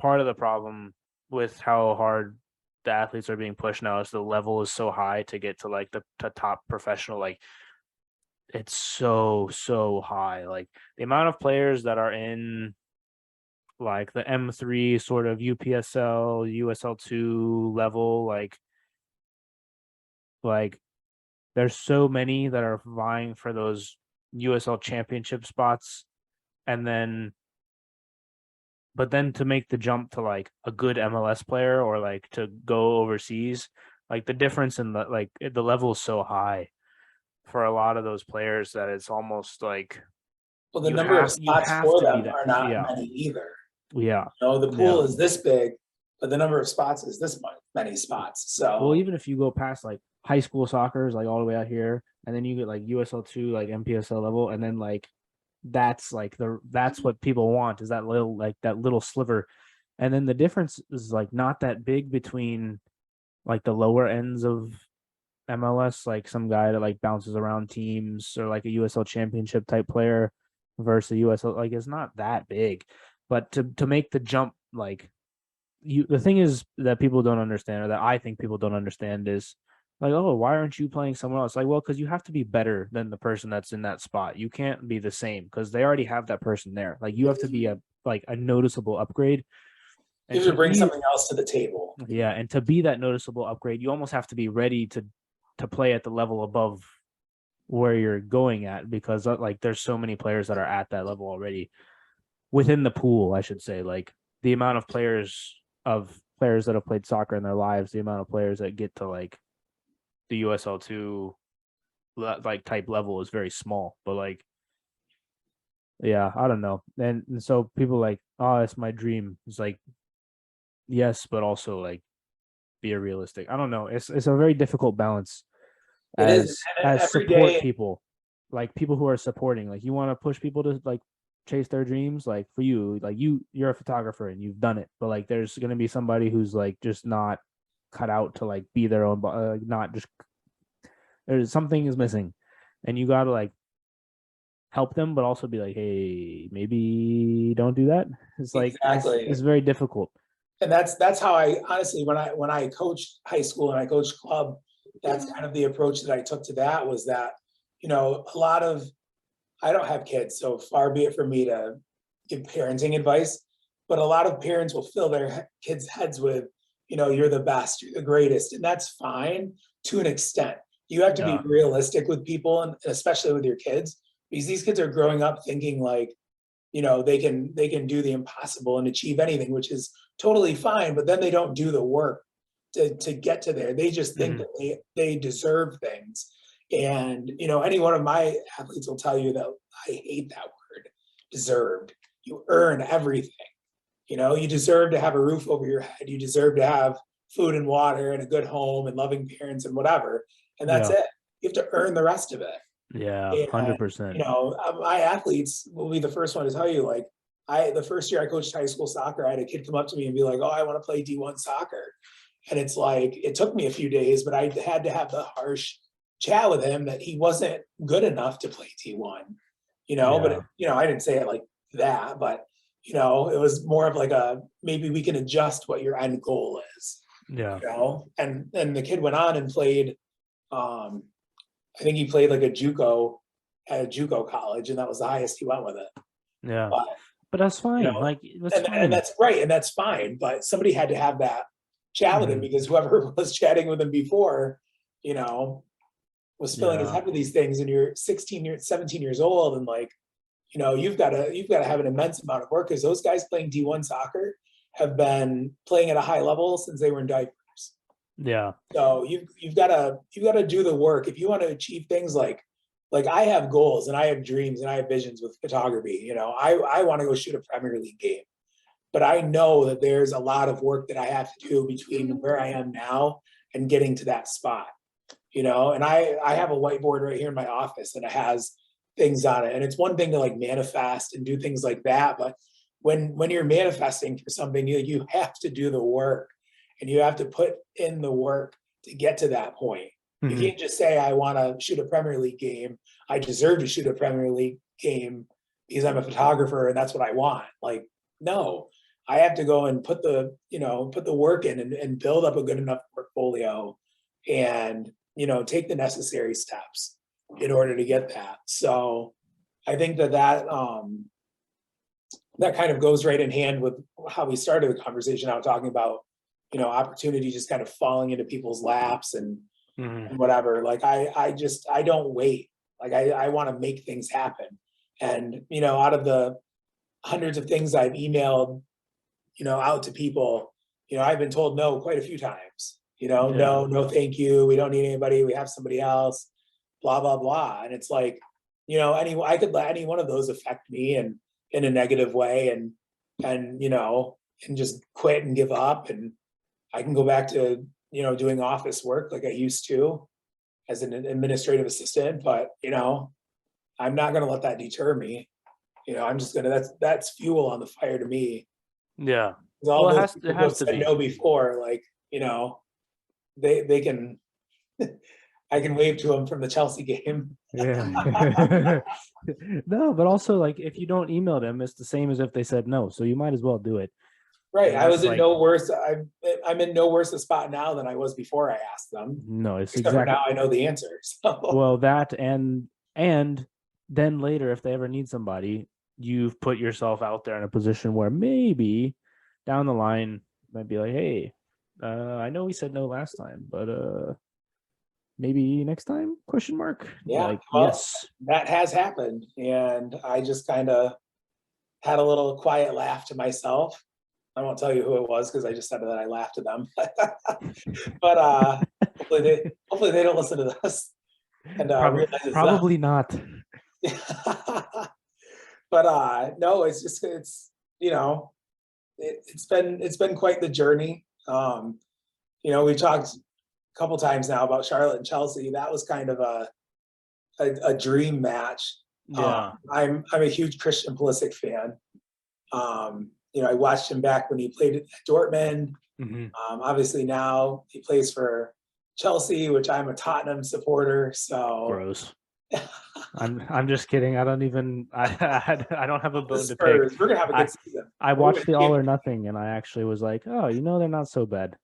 part of the problem with how hard the athletes are being pushed now is the level is so high to get to like the top professional. Like it's so high. Like the amount of players that are in like the M3 sort of UPSL, USL2 level, like there's so many that are vying for those USL championship spots, and then but then to make the jump to like a good MLS player or like to go overseas, like the difference in the level is so high for a lot of those players that it's almost like Well, the number of you spots have for to be them that. are not Yeah, many either. yeah, You know, the yeah. pool is this big, but the number of spots is this many spots. Well, So even if you go past like high school soccer is like all the way out here, and then you get like USL2, like MPSL level, and then like that's what people want, is that little sliver. And then the difference is like not that big between like the lower ends of MLS, like some guy that like bounces around teams or like a USL championship type player versus a USL, like it's not that big. But to make the jump, like the thing is that people don't understand, or that I think people don't understand, is like, oh, why aren't you playing somewhere else? Like, well, because you have to be better than the person that's in that spot. You can't be the same because they already have that person there. Like you have to be a noticeable upgrade. you And have to to bring be something else to the table. Yeah, and to be that noticeable upgrade, you almost have to be ready to play at the level above where you're going at, because like there's so many players that are at that level already within the pool, I should say. Like the amount of players that have played soccer in their lives, the amount of players that get to like the USL2 like type level is very small. But like, yeah, I don't know. And so people like, oh, it's my dream. It's like, yes, but also like be a realistic. I don't know. It's a very difficult balance It is, and as every support day. people, like people who are supporting. Like you want to push people to like chase their dreams. Like for you, like you're a photographer and you've done it, but like there's gonna be somebody who's like just not cut out to like be their own, not just there's something is missing, and you gotta like help them, but also be like, hey, maybe don't do that. It's like it's Exactly. very difficult. And that's how I honestly, when I coached high school and I coached club, that's kind of the approach that I took to that, was that, you know, a lot of, I don't have kids, so far be it for me to give parenting advice, but a lot of parents will fill their kids' heads with, you know, you're the best, you're the greatest, and that's fine to an extent. You have to be Yeah, realistic with people, and especially with your kids, because these kids are growing up thinking like, you know, they can do the impossible and achieve anything, which is totally fine, but then they don't do the work to get to there. They just think hmm, that they deserve things. And you know, any one of my athletes will tell you that I hate that word, deserved. You earn everything. You know, you deserve to have a roof over your head. You deserve to have food and water and a good home and loving parents and whatever. And that's yeah, it. You have to earn the rest of it. yeah, And, 100%. you know, my athletes will be the first one to tell you, like, the first year I coached high school soccer, I had a kid come up to me and be like, oh, I want to play D1 soccer. And it's like, it took me a few days, but I had to have the harsh chat with him that he wasn't good enough to play D1, you know, but, Yeah, you know, I didn't say it like that, but, you know, it was more of like maybe we can adjust what your end goal is, yeah, you know, and the kid went on and played, um, I think he played like a JUCO at a JUCO college, and that was the highest he went with it. yeah. But But that's you fine. know, Like that's and fine. that's right, and that's fine. But somebody had to have that chat with him, Mhm. because whoever was chatting with him before, you know, was filling his Yeah, head with these things. And you're 17 years old, and like, you know, you've got to have an immense amount of work, because those guys playing D1 soccer have been playing at a high level since they were in diapers. yeah, So you've got to do the work if you want to achieve things like I have goals and I have dreams and I have visions with photography. You know, I want to go shoot a Premier League game, but I know that there's a lot of work that I have to do between where I am now and getting to that spot. You know, and I have a whiteboard right here in my office and it has things on it. And it's one thing to like manifest and do things like that, but when you're manifesting for something, you have to do the work, and you have to put in the work to get to that point. You mhm, can't just say, I want to shoot a Premier League game. I deserve to shoot a Premier League game because I'm a photographer and that's what I want. Like, no, I have to go and put put the work in, and build up a good enough portfolio, and, you know, take the necessary steps in order to get that. So I think that that kind of goes right in hand with how we started the conversation out, talking about, opportunity just kind of falling into people's laps and whatever. Like I don't wait. Like I want to make things happen. And, out of the hundreds of things I've emailed, out to people, I've been told no quite a few times, no, thank you. We don't need anybody. We have somebody else, blah, blah, blah. And it's like, I could let any one of those affect me and in a negative way and just quit and give up. And I can go back to, doing office work like I used to as an administrative assistant, but, I'm not going to let that deter me. I'm just going to, that's fuel on the fire to me. Yeah. All Well, those it has to said be. no before, like, they can, I can wave to them from the Chelsea game. Yeah. No, but also like if you don't email them, it's the same as if they said no. So you might as well do it. Right. And I was that's in like- no worse. I'm in no worse a spot now than I was before I asked them. No, it's Except for exactly. now I know the answer. So Well, that and then later, if they ever need somebody, you've put yourself out there in a position where maybe down the line might be like, hey, I know we said no last time, but maybe next time? Question mark. yeah, Like, well, yes. that has happened. And I just kind of had a little quiet laugh to myself. I won't tell you who it was because I just said that I laughed at them. But hopefully they don't listen to this. And realize it's Probably not. But no, it's just it's been quite the journey. We've talked a couple times now about Charlotte and Chelsea. That was kind of a dream match. Yeah. I'm a huge Christian Pulisic fan. I watched him back when he played at Dortmund. Obviously now he plays for Chelsea, which I'm a Tottenham supporter. So gross. I'm just kidding. I don't even I don't have a bone to pick. We're gonna have a good season. I watched the All or Nothing and I actually was like, oh, they're not so bad.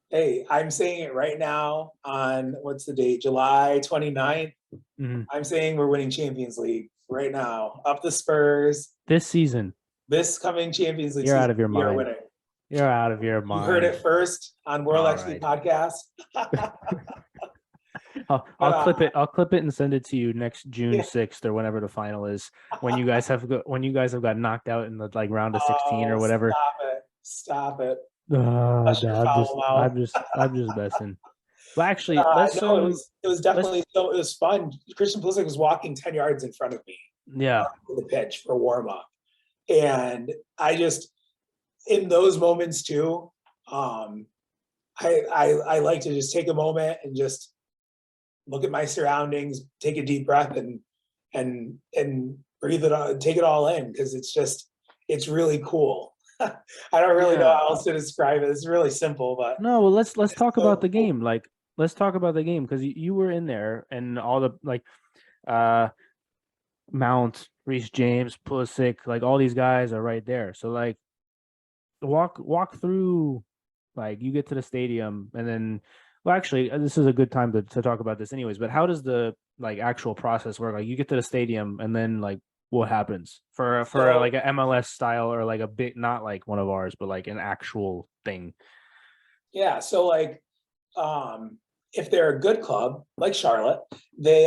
Hey, I'm saying it right now on what's the date? July 29th. I'm saying we're winning Champions League right now. Up the Spurs. This season. This coming Champions League You're season, out of your mind. winning. You're out of your mind. You heard it first on World XP Podcast. I'll clip it. I'll clip it and send it to you next June 6th or whenever the final is. When you guys have got knocked out in the round of 16 or whatever. Stop it. I'm just messing. Well, actually, no, it was definitely so. It was fun. Christian Pulisic was walking 10 yards in front of me. Yeah, the pitch for warm up, and I just in those moments too. I like to just take a moment and just look at my surroundings, take a deep breath, and breathe it out, take it all in, because it's really cool. I don't really know how else to describe it. It's really simple, but no. Well, let's talk about the game. Like, let's talk about the game because you were in there and all the Mount, Reece James, Pulisic, like all these guys are right there. So like, walk through. Like you get to the stadium and then, well, actually, this is a good time to talk about this, anyways. But how does the actual process work? Like you get to the stadium and then what happens for like a MLS style or like a big, not like one of ours, but like an actual thing? Yeah. So if they're a good club like Charlotte, they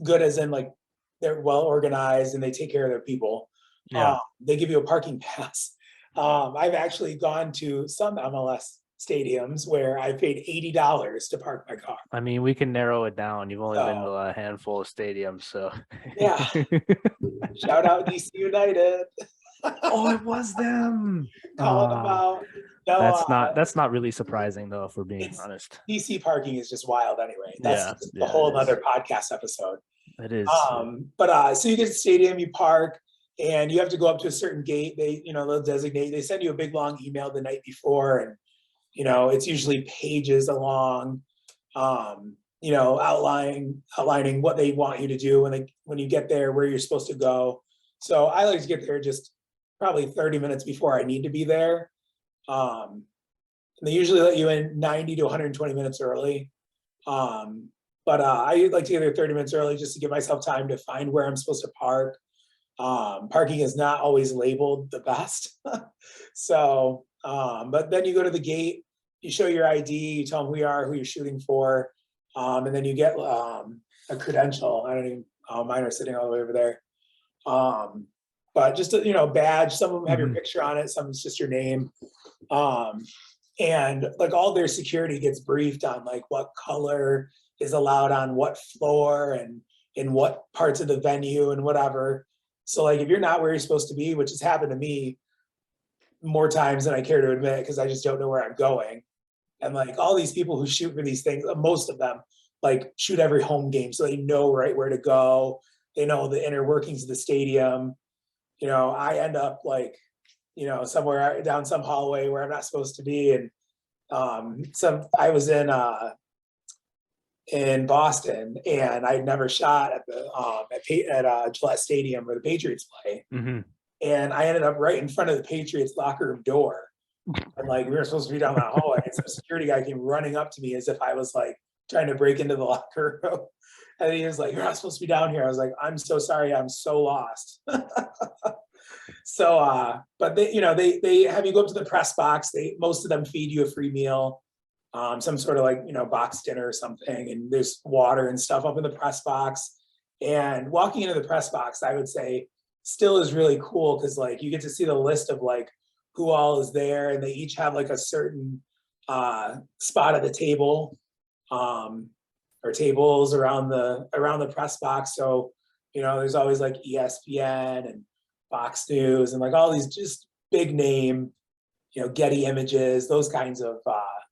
good as in like they're well organized and they take care of their people. Yeah. They give you a parking pass. I've actually gone to some MLS stadiums where I paid $80 to park my car. I mean, we can narrow it down. You've only been to a handful of stadiums, so yeah. Shout out DC United. Oh, it was them. Calling them out. No, that's not really surprising though, if we're being honest. DC parking is just wild anyway. That's a whole other podcast episode. It is. But so you get to the stadium, you park, and you have to go up to a certain gate. They'll designate. They send you a big long email the night before, and it's usually pages long, outlining what they want you to do when you get there, where you're supposed to go. So I like to get there just probably 30 minutes before I need to be there. And they usually let you in 90 to 120 minutes early. But I like to get there 30 minutes early just to give myself time to find where I'm supposed to park. Parking is not always labeled the best. So, but then you go to the gate, you show your ID, you tell them who you are, who you're shooting for, and then you get a credential. I don't even, mine are sitting all the way over there. But just a, badge. Some of them have your picture on it, some it's just your name. And like all their security gets briefed on like what color is allowed on what floor and in what parts of the venue and whatever. So like if you're not where you're supposed to be, which has happened to me more times than I care to admit, because I just don't know where I'm going. And like all these people who shoot for these things, most of them like shoot every home game, so they know right where to go. They know the inner workings of the stadium. I end up like, somewhere down some hallway where I'm not supposed to be. And I was in Boston, and I'd never shot at the at Gillette Stadium where the Patriots play. And I ended up right in front of the Patriots locker room door. And like we were supposed to be down that hallway, and some security guy came running up to me as if I was like trying to break into the locker room. And he was like, "You're not supposed to be down here." I was like, "I'm so sorry, I'm so lost." So but they have you go up to the press box. Most of them feed you a free meal, some sort of like box dinner or something, and there's water and stuff up in the press box. And walking into the press box, I would say still is really cool, because like you get to see the list of like who all is there, and they each have like a certain spot at the table, or tables around the press box. So there's always like ESPN and Fox News and like all these just big name, Getty Images, those kinds of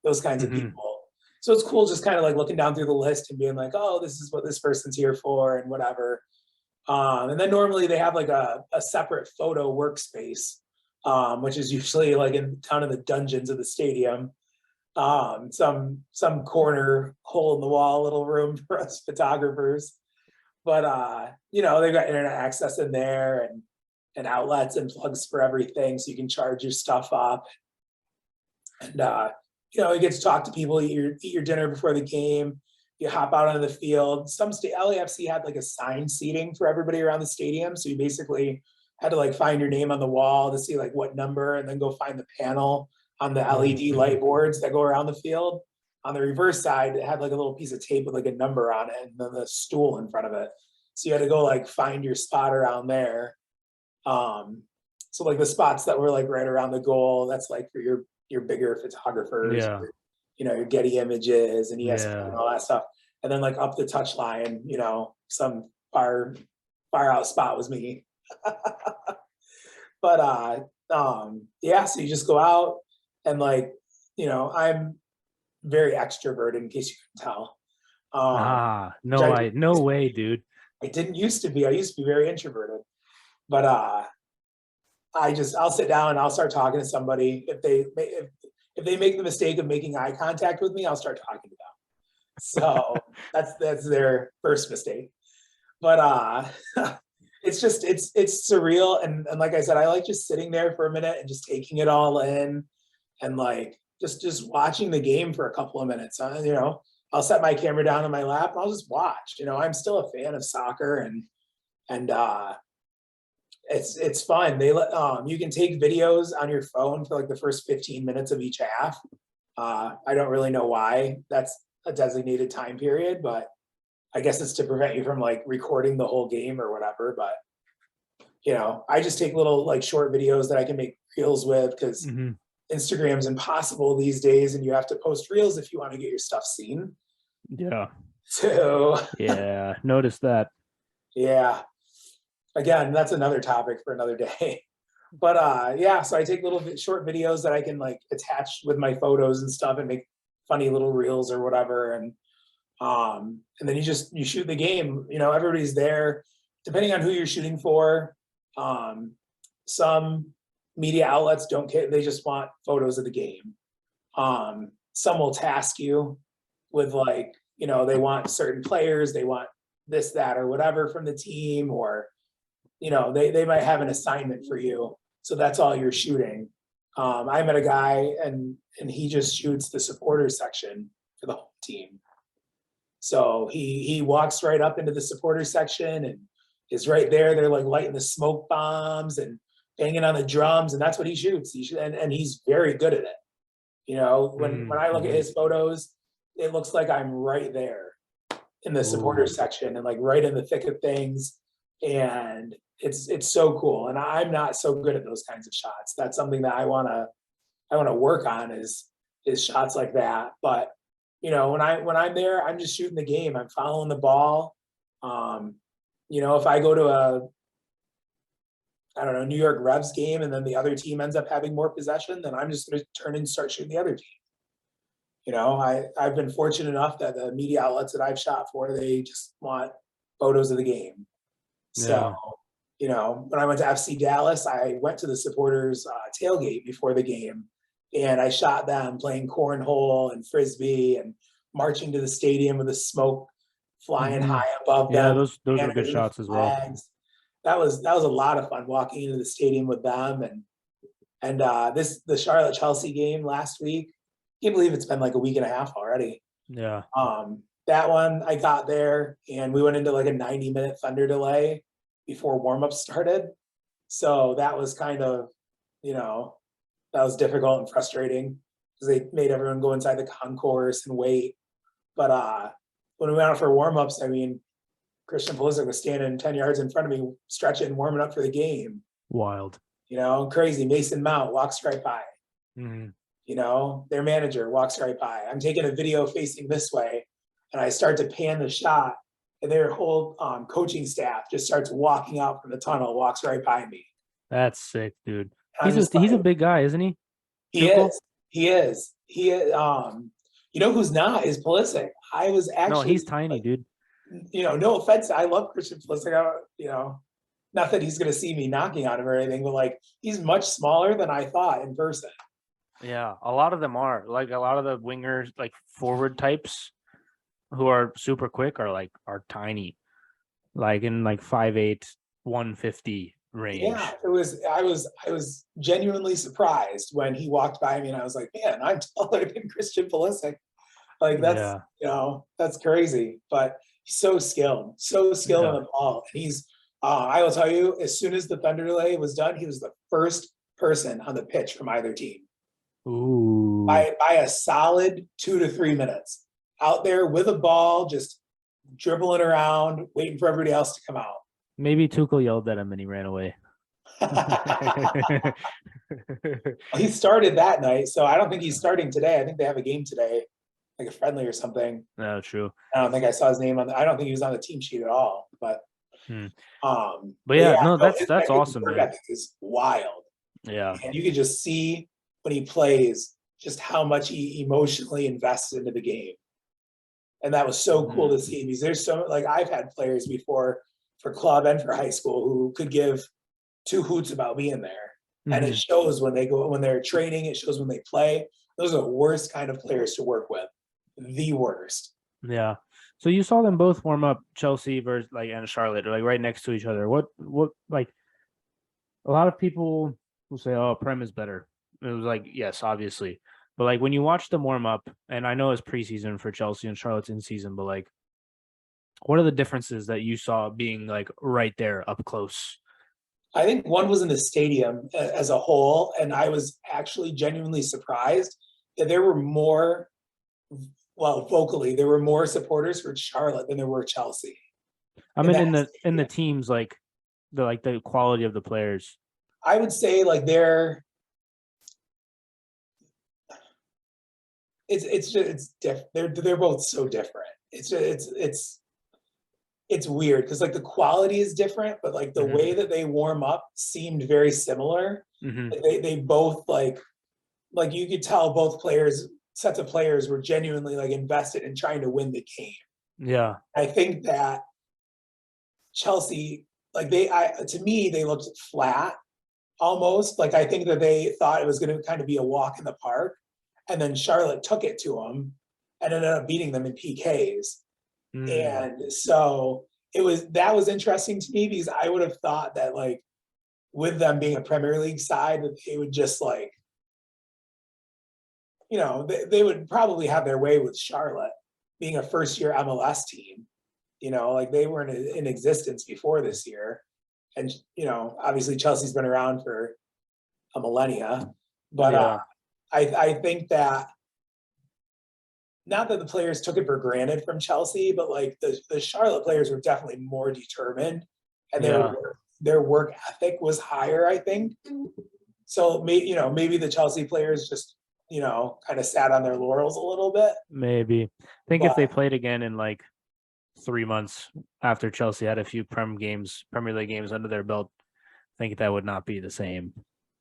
people. So it's cool just kind of like looking down through the list and being like, oh, this is what this person's here for and whatever. And then normally they have like a separate photo workspace, which is usually like down in the dungeons of the stadium. Some corner hole in the wall little room for us photographers. But they've got internet access in there, and outlets and plugs for everything, so you can charge your stuff up. And you get to talk to people, eat your dinner before the game. You hop out onto the field. LAFC had like assigned seating for everybody around the stadium, so you basically had to like find your name on the wall to see like what number, and then go find the panel on the LED light boards that go around the field. On the reverse side, it had like a little piece of tape with like a number on it, and then the stool in front of it. So you had to go like find your spot around there. So like the spots that were like right around the goal, that's like for your bigger photographers, your Getty Images and ESPN and all that stuff. And then like up the touch line, some far out spot was me. But so you just go out, and like, I'm very extroverted, in case you can tell. No way, dude. I didn't used to be. I used to be very introverted. But I'll sit down and I'll start talking to somebody. If they make the mistake of making eye contact with me, I'll start talking to them. So that's their first mistake. But it's surreal, and like I said, I like just sitting there for a minute and just taking it all in, and like just watching the game for a couple of minutes. I'll set my camera down on my lap and I'll just watch. I'm still a fan of soccer, and it's fun. You can take videos on your phone for like the first 15 minutes of each half. I don't really know why that's a designated time period, but I guess it's to prevent you from like recording the whole game or whatever. But I just take little like short videos that I can make reels with, because Instagram's impossible these days, and you have to post reels if you want to get your stuff seen. Yeah. So yeah, notice that. Yeah. Again, that's another topic for another day. But so I take little short videos that I can like attach with my photos and stuff and make funny little reels or whatever. And then you shoot the game. Everybody's there, depending on who you're shooting for. Some media outlets don't care, they just want photos of the game. Some will task you with like, they want certain players, they want this, that, or whatever from the team, or they might have an assignment for you, so that's all you're shooting. I met a guy, and he just shoots the supporters section for the whole team. So he walks right up into the supporters section and is right there. They're like lighting the smoke bombs and banging on the drums, and that's what he shoots. And he's very good at it. You know, when I look at his photos, it looks like I'm right there in the supporters section and like right in the thick of things. And it's so cool. And I'm not so good at those kinds of shots. That's something that I wanna work on is shots like that. But you know, when I'm there, I'm just shooting the game. I'm following the ball. You know, if I go to a, I don't know, New York Revs game and then the other team ends up having more possession, then I'm just going to turn and start shooting the other team. You know, I've been fortunate enough that the media outlets that I've shot for, they just want photos of the game. So, you know, when I went to FC Dallas, I went to the supporters tailgate before the game, and I shot them playing cornhole and frisbee and marching to the stadium with the smoke flying high above them. Those were good shots as well. That was a lot of fun walking into the stadium with them. And the Charlotte Chelsea game last week, I can't believe it's been like a week and a half already. Yeah. That one I got there and we went into like a 90-minute thunder delay before warm-up started. So that was kind of, you know, that was difficult and frustrating because they made everyone go inside the concourse and wait. But when we went out for warm-ups, I mean, Christian Pulisic was standing 10 yards in front of me, stretching, warming up for the game. Wild. You know, crazy. Mason Mount walks right by. You know, their manager walks right by. I'm taking a video facing this way, and I start to pan the shot, and their whole coaching staff just starts walking out from the tunnel, walks right by me. That's sick, dude. He's a big guy, isn't he? He is. He is. He is. You know who's not is Pulisic. I was actually. No, he's tiny, dude. You know, no offense. I love Christian Pulisic. You know, not that he's going to see me knocking on him or anything, but like he's much smaller than I thought in person. Yeah, a lot of them are like a lot of the wingers, like forward types, who are super quick are tiny, like in like 5'8", 150 range. Yeah, it was. I was genuinely surprised when he walked by me, and I was like, man, I'm taller than Christian Pulisic. Like that's you know, that's crazy, but he's so skilled on the ball, and he's. I will tell you, as soon as the thunder delay was done, he was the first person on the pitch from either team. Ooh. By a solid 2 to 3 minutes, out there with a ball, just dribbling around, waiting for everybody else to come out. Maybe Tuchel yelled at him and he ran away. He started that night, so I don't think he's starting today. I think they have a game today, like a friendly or something. No, true. I don't think I saw his name on. I don't think he was on the team sheet at all. But yeah, no, that's awesome, man. It's wild. Yeah, and you could just see when he plays just how much he emotionally invests into the game, and that was so cool to see. Because there's so like I've had players before for club and for high school who could give two hoots about being there, and it shows when they're training. It shows when they play. Those are the worst kind of players to work with, the worst. Yeah. So you saw them both warm up, Chelsea versus and Charlotte, like right next to each other. What like a lot of people will say, "Oh, Prem is better." It was like, yes, obviously, but like when you watch them warm up, and I know it's preseason for Chelsea and Charlotte's in season, but like, what are the differences that you saw being like right there up close? I think one was in the stadium as a whole, and I was actually genuinely surprised that there were more. Well, vocally, there were more supporters for Charlotte than there were Chelsea. I mean, in the teams, like the quality of the players. I would say like they're different. They're both so different. It's weird because like the quality is different, but like the way that they warm up seemed very similar. They both like you could tell both sets of players were genuinely like invested in trying to win the game. Yeah. I think that Chelsea, like to me, they looked flat almost. Like I think that they thought it was going to kind of be a walk in the park. And then Charlotte took it to them and ended up beating them in PKs. And so that was interesting to me because I would have thought that like with them being a Premier League side, that they would just like, you know, they would probably have their way with Charlotte being a first-year MLS team. like they weren't in existence before this year. And, obviously Chelsea's been around for a millennia, but Yeah. I think that not that the players took it for granted from Chelsea, but like the Charlotte players were definitely more determined, and Yeah. their work ethic was higher, I think. So maybe the Chelsea players just, kind of sat on their laurels a little bit. Maybe. I think if they But played again in like 3 months after Chelsea had a few Premier League games under their belt, I think that would not be the same.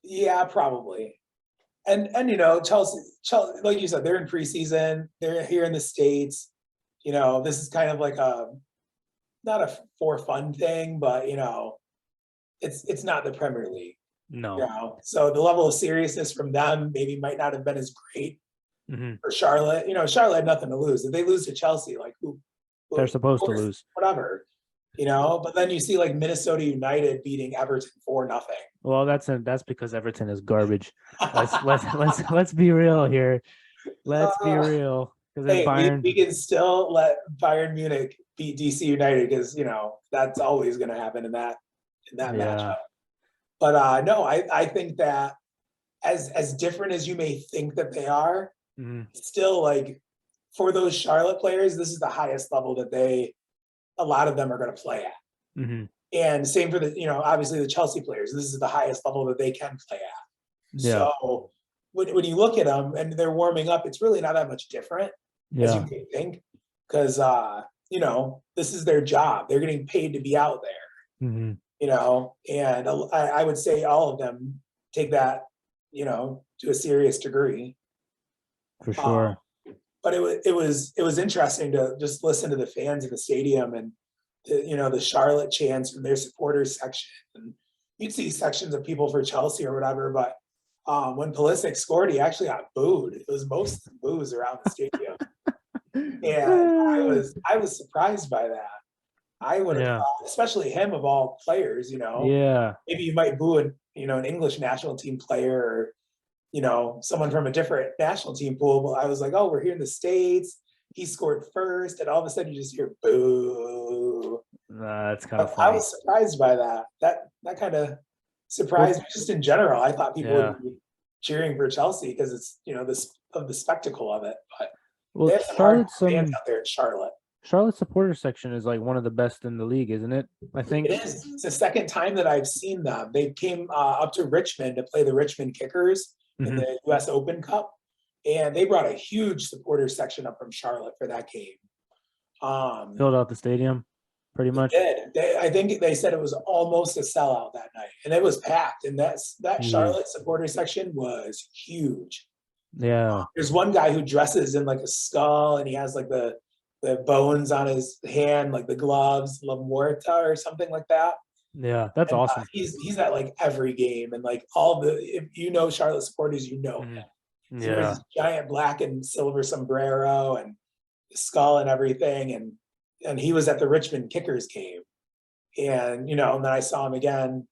yeah, probably. And Chelsea, like you said, they're in preseason. They're here in the States. This is kind of like not a for fun thing, but it's not the Premier League. No. So the level of seriousness from them maybe might not have been as great Hmm. for Charlotte. Charlotte had nothing to lose. If they lose to Chelsea, like They're supposed to lose. whatever. But then you see like Minnesota United beating Everton 4-0. Well, that's because Everton is garbage. Let's be real here. Let's be real. Because Hey, Bayern. we can still let Bayern Munich beat DC United because that's always going to happen in that matchup. But no, I think that as different as you may think that they are, still like for those Charlotte players, this is the highest level that a lot of them are going to play at. And same for the obviously the Chelsea players. This is the highest level that they can play at. Yeah. So when you look at them and they're warming up, it's really not that much different as you may think, because this is their job. They're getting paid to be out there. And I would say all of them take that to a serious degree. For sure. But it was interesting to just listen to the fans in the stadium and the Charlotte chants from their supporters section. And you'd see sections of people for Chelsea or whatever, but when Pulisic scored, he actually got booed. It was most boos around the stadium. And I was surprised by that. I would have thought, especially him of all players, maybe you might boo an English national team player or someone from a different national team pool. But I was like, oh, we're here in the States. He scored first, and all of a sudden you just hear boo. That's kind of funny. I was surprised by that. That kind of surprised me just in general. I thought people would be cheering for Chelsea because it's the spectacle of it. But they have some hard fans out there in Charlotte. Charlotte supporter section is like one of the best in the league, isn't it? I think it is. It's the second time that I've seen them. They came up to Richmond to play the Richmond Kickers in the U.S. Open Cup, and they brought a huge supporter section up from Charlotte for that game. Filled out the stadium, pretty much. I think they said it was almost a sellout that night, and it was packed. And that Charlotte supporter section was huge. Yeah. There's one guy who dresses in like a skull, and he has like the bones on his hand, like the gloves, La Muerta or something like that. Yeah, that's awesome. He's at like every game, and like if Charlotte supporters, him. He wears this giant black and silver sombrero and skull and everything, and he was at the Richmond Kickers game, and and then I saw him again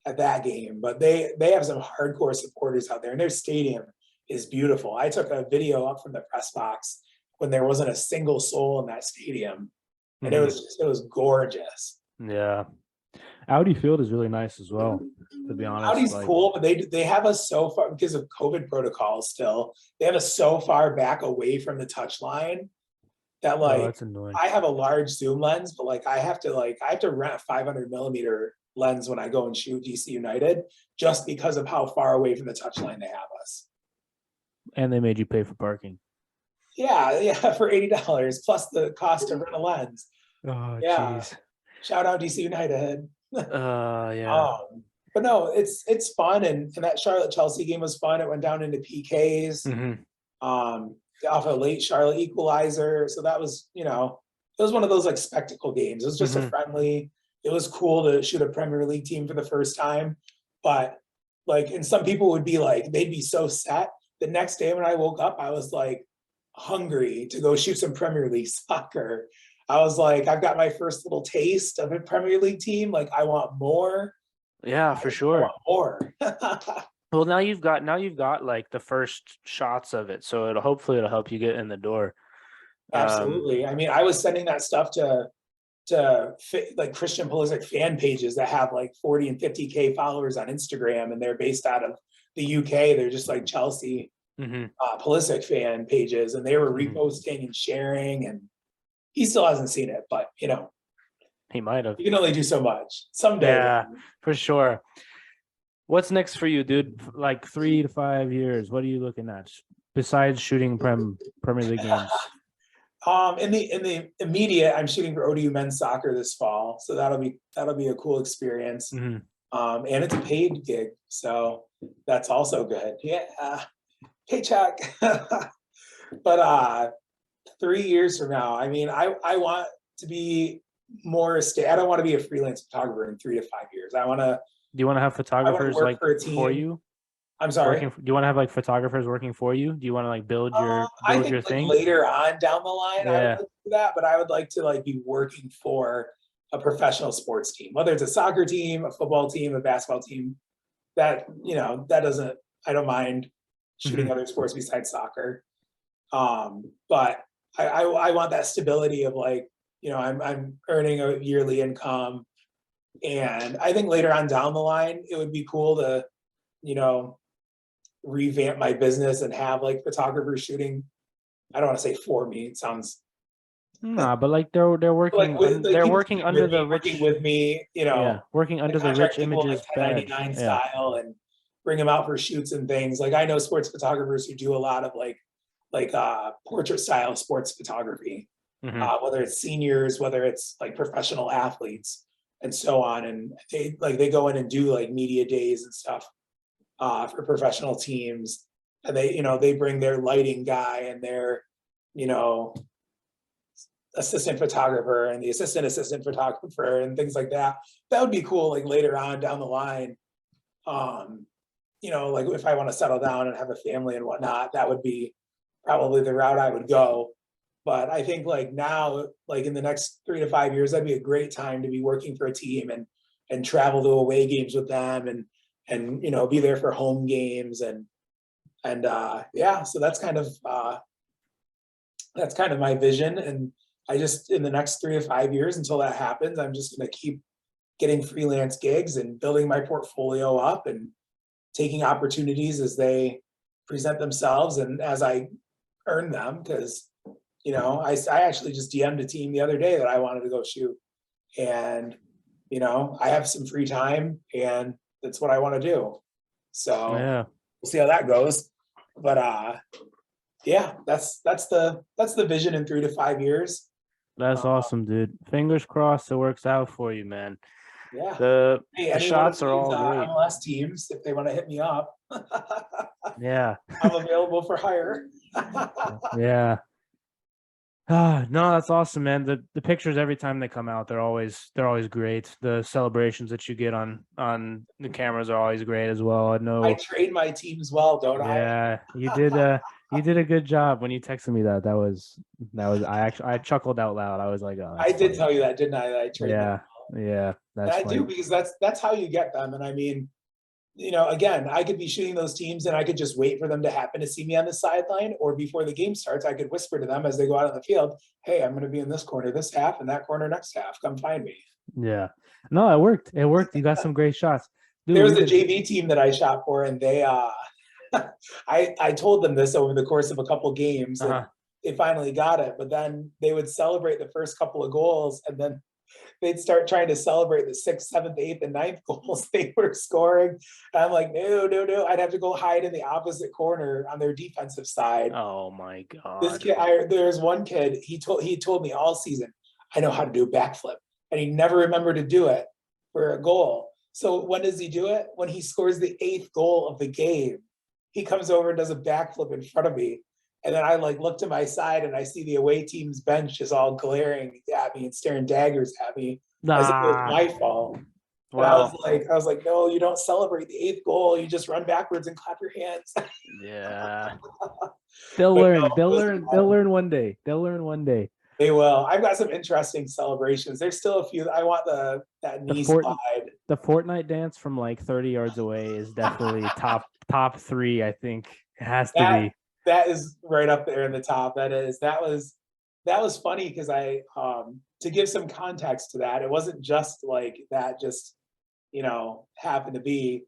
at that game. But they have some hardcore supporters out there, and their stadium is beautiful. I took a video up from the press box when there wasn't a single soul in that stadium, and it was gorgeous. Yeah. Audi Field is really nice as well, to be honest. Audi's cool, but they have us so far because of COVID protocols still. They have us so far back away from the touch line that that's annoying. I have a large zoom lens, but I have to rent a 500 millimeter lens when I go and shoot DC United just because of how far away from the touch line they have us. And they made you pay for parking. Yeah, for $80 plus the cost to rent a lens. Oh, jeez. Shout out DC United. Yeah. But no, it's fun, and that Charlotte Chelsea game was fun. It went down into PKs. Off a late Charlotte equalizer. So that was, it was one of those like spectacle games. It was just a friendly. It was cool to shoot a Premier League team for the first time. But and some people would be like, they'd be so set. The next day when I woke up, I was like hungry to go shoot some Premier League soccer. I was like, I've got my first little taste of a Premier League team. Like, I want more. Yeah, for sure. I want more. Well, now you've got like the first shots of it, so hopefully it'll help you get in the door. Absolutely. I mean, I was sending that stuff to like Christian Pulisic fan pages that have like 40 and 50K followers on Instagram, and they're based out of the UK. They're just like Chelsea Pulisic fan pages, and they were reposting and sharing, and he still hasn't seen it, but you know, He might have. you can only do so much. Someday. Yeah, for sure. What's next for you, dude? Like 3 to 5 years. What are you looking at besides shooting Premier League games? In the immediate, I'm shooting for ODU men's soccer this fall, so that'll be a cool experience. And it's a paid gig, so that's also good. Yeah, paycheck. But 3 years from now, I mean, I want to be more I don't want to be a freelance photographer in 3 to 5 years. I want to. Do you want to have photographers like for you? I'm sorry. Do you want to have like photographers working for you? Do you want to like build your like thing later on down the line? Yeah. I would like to do that, but I would like to like be working for a professional sports team, whether it's a soccer team, a football team, a basketball team. That, you know, that doesn't. I don't mind shooting other sports besides soccer, but I want that stability of like, you know, I'm earning a yearly income, and I think later on down the line it would be cool to, you know, revamp my business and have like photographers shooting. I don't want to say for me. It sounds but like they're working working under the rich working with me, you know. Yeah, working under the rich images like 1099 style and bring them out for shoots and things. Like I know sports photographers who do a lot of like portrait style sports photography, whether it's seniors, whether it's like professional athletes and so on. And they go in and do like media days and stuff for professional teams, and they bring their lighting guy and their, you know, assistant photographer and the assistant photographer and things like that. That would be cool, like later on down the line. You know, like if I want to settle down and have a family and whatnot, that would be probably the route I would go. But I think like now, like in the next 3 to 5 years, that'd be a great time to be working for a team and travel to away games with them and you know, be there for home games and yeah, so that's kind of my vision. And I just, in the next 3 to 5 years until that happens, I'm just going to keep getting freelance gigs and building my portfolio up and taking opportunities as they present themselves and as I earn them. Because, you know, I actually just DM'd a team the other day that I wanted to go shoot, and, you know, I have some free time and that's what I want to do. So yeah, we'll see how that goes. But yeah, that's the vision in 3 to 5 years. That's awesome, dude. Fingers crossed it works out for you, man. Yeah. The shots are all great. MLS teams, if they want to hit me up. Yeah. I'm available for hire. Yeah. No, that's awesome, man. The pictures every time they come out, they're always great. The celebrations that you get on the cameras are always great as well. I know I train my teams well, don't I? Yeah, you did a good job when you texted me that. That was I chuckled out loud. I was like, oh, I did tell you that, didn't I? That I trained them well. Yeah, that's and I do, because that's how you get them. And I mean, you know, again, I could be shooting those teams and I could just wait for them to happen to see me on the sideline, or before the game starts, I could whisper to them as they go out on the field, hey, I'm going to be in this corner this half and that corner next half. Come find me. Yeah. No, it worked. It worked. You got some great shots. Dude, there was a JV team that I shot for, and they I told them this over the course of a couple games, and they finally got it. But then they would celebrate the first couple of goals, and then they'd start trying to celebrate the 6th, 7th, 8th, and 9th goals they were scoring. And I'm like, no. I'd have to go hide in the opposite corner on their defensive side. Oh my God. This kid, there's one kid, he told me all season, I know how to do a backflip. And he never remembered to do it for a goal. So when does he do it? When he scores the 8th goal of the game, he comes over and does a backflip in front of me. And then I like look to my side and I see the away team's bench is all glaring at me and staring daggers at me as if it was my fault. Wow. And I was like, no, you don't celebrate the 8th goal. You just run backwards and clap your hands. Yeah. They'll learn one day. They'll learn one day. They will. I've got some interesting celebrations. There's still a few. I want that knee slide. The Fortnite dance from like 30 yards away is definitely top 3. I think it has to be. That is right up there in the top. That was that was funny because to give some context to that, it wasn't just like that, just, happened to be,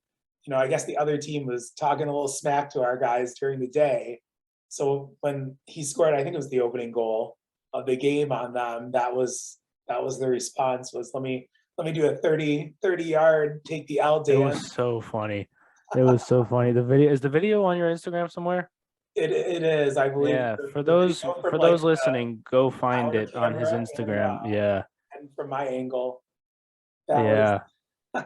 I guess the other team was talking a little smack to our guys during the day. So when he scored, I think it was the opening goal of the game on them, that was the response was, let me do a 30 yard, take the L It dance. was so funny. It was so funny. The video on your Instagram somewhere? It is, I believe, Yeah, for the those video from for like those listening, go find our it on his camera Instagram. Yeah. and from my angle, that was Yeah.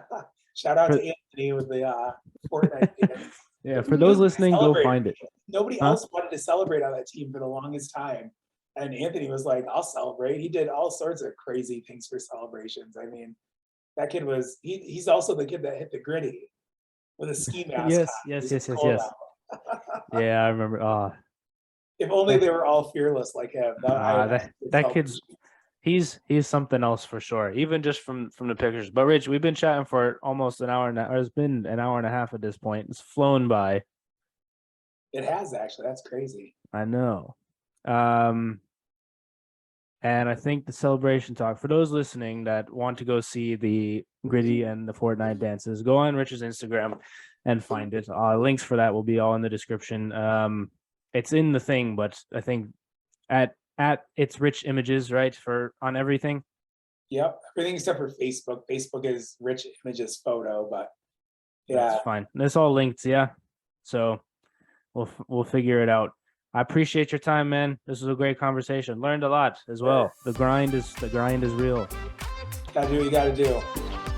shout out For, to Anthony with the Fortnite dance. yeah, for Nobody those was gonna listening, go celebrate. find it. Nobody Huh? else wanted to celebrate on that team for the longest time. And Anthony was like, I'll celebrate. He did all sorts of crazy things for celebrations. I mean, that kid was he's also the kid that hit the gritty with a ski mask on. Yes, It yes, was yes, yes, cold yes. out. Yeah, I remember. If only That they were all fearless like him. I would have that a good that kid's celebration. he's something else for sure. Even just from the pictures. But Rich, we've been chatting for almost an hour now, or it's been an hour and a half at this point. It's flown by. It has actually. That's crazy. I know. Um, and I think the celebration talk for those listening that want to go see the gritty and the Fortnite dances, go on Rich's Instagram and find it. Links for that will be all in the description. It's in the thing, but I think at it's Rich Images, right, for on everything. Yep. Everything except for Facebook. Facebook is Rich Images photo, but yeah. That's fine. It's all linked, yeah. So we'll figure it out. I appreciate your time, man. This was a great conversation. Learned a lot as well. The grind is real. Gotta do what you gotta do.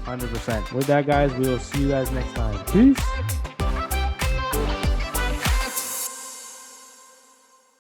100%. With that, guys, we will see you guys next time. Peace.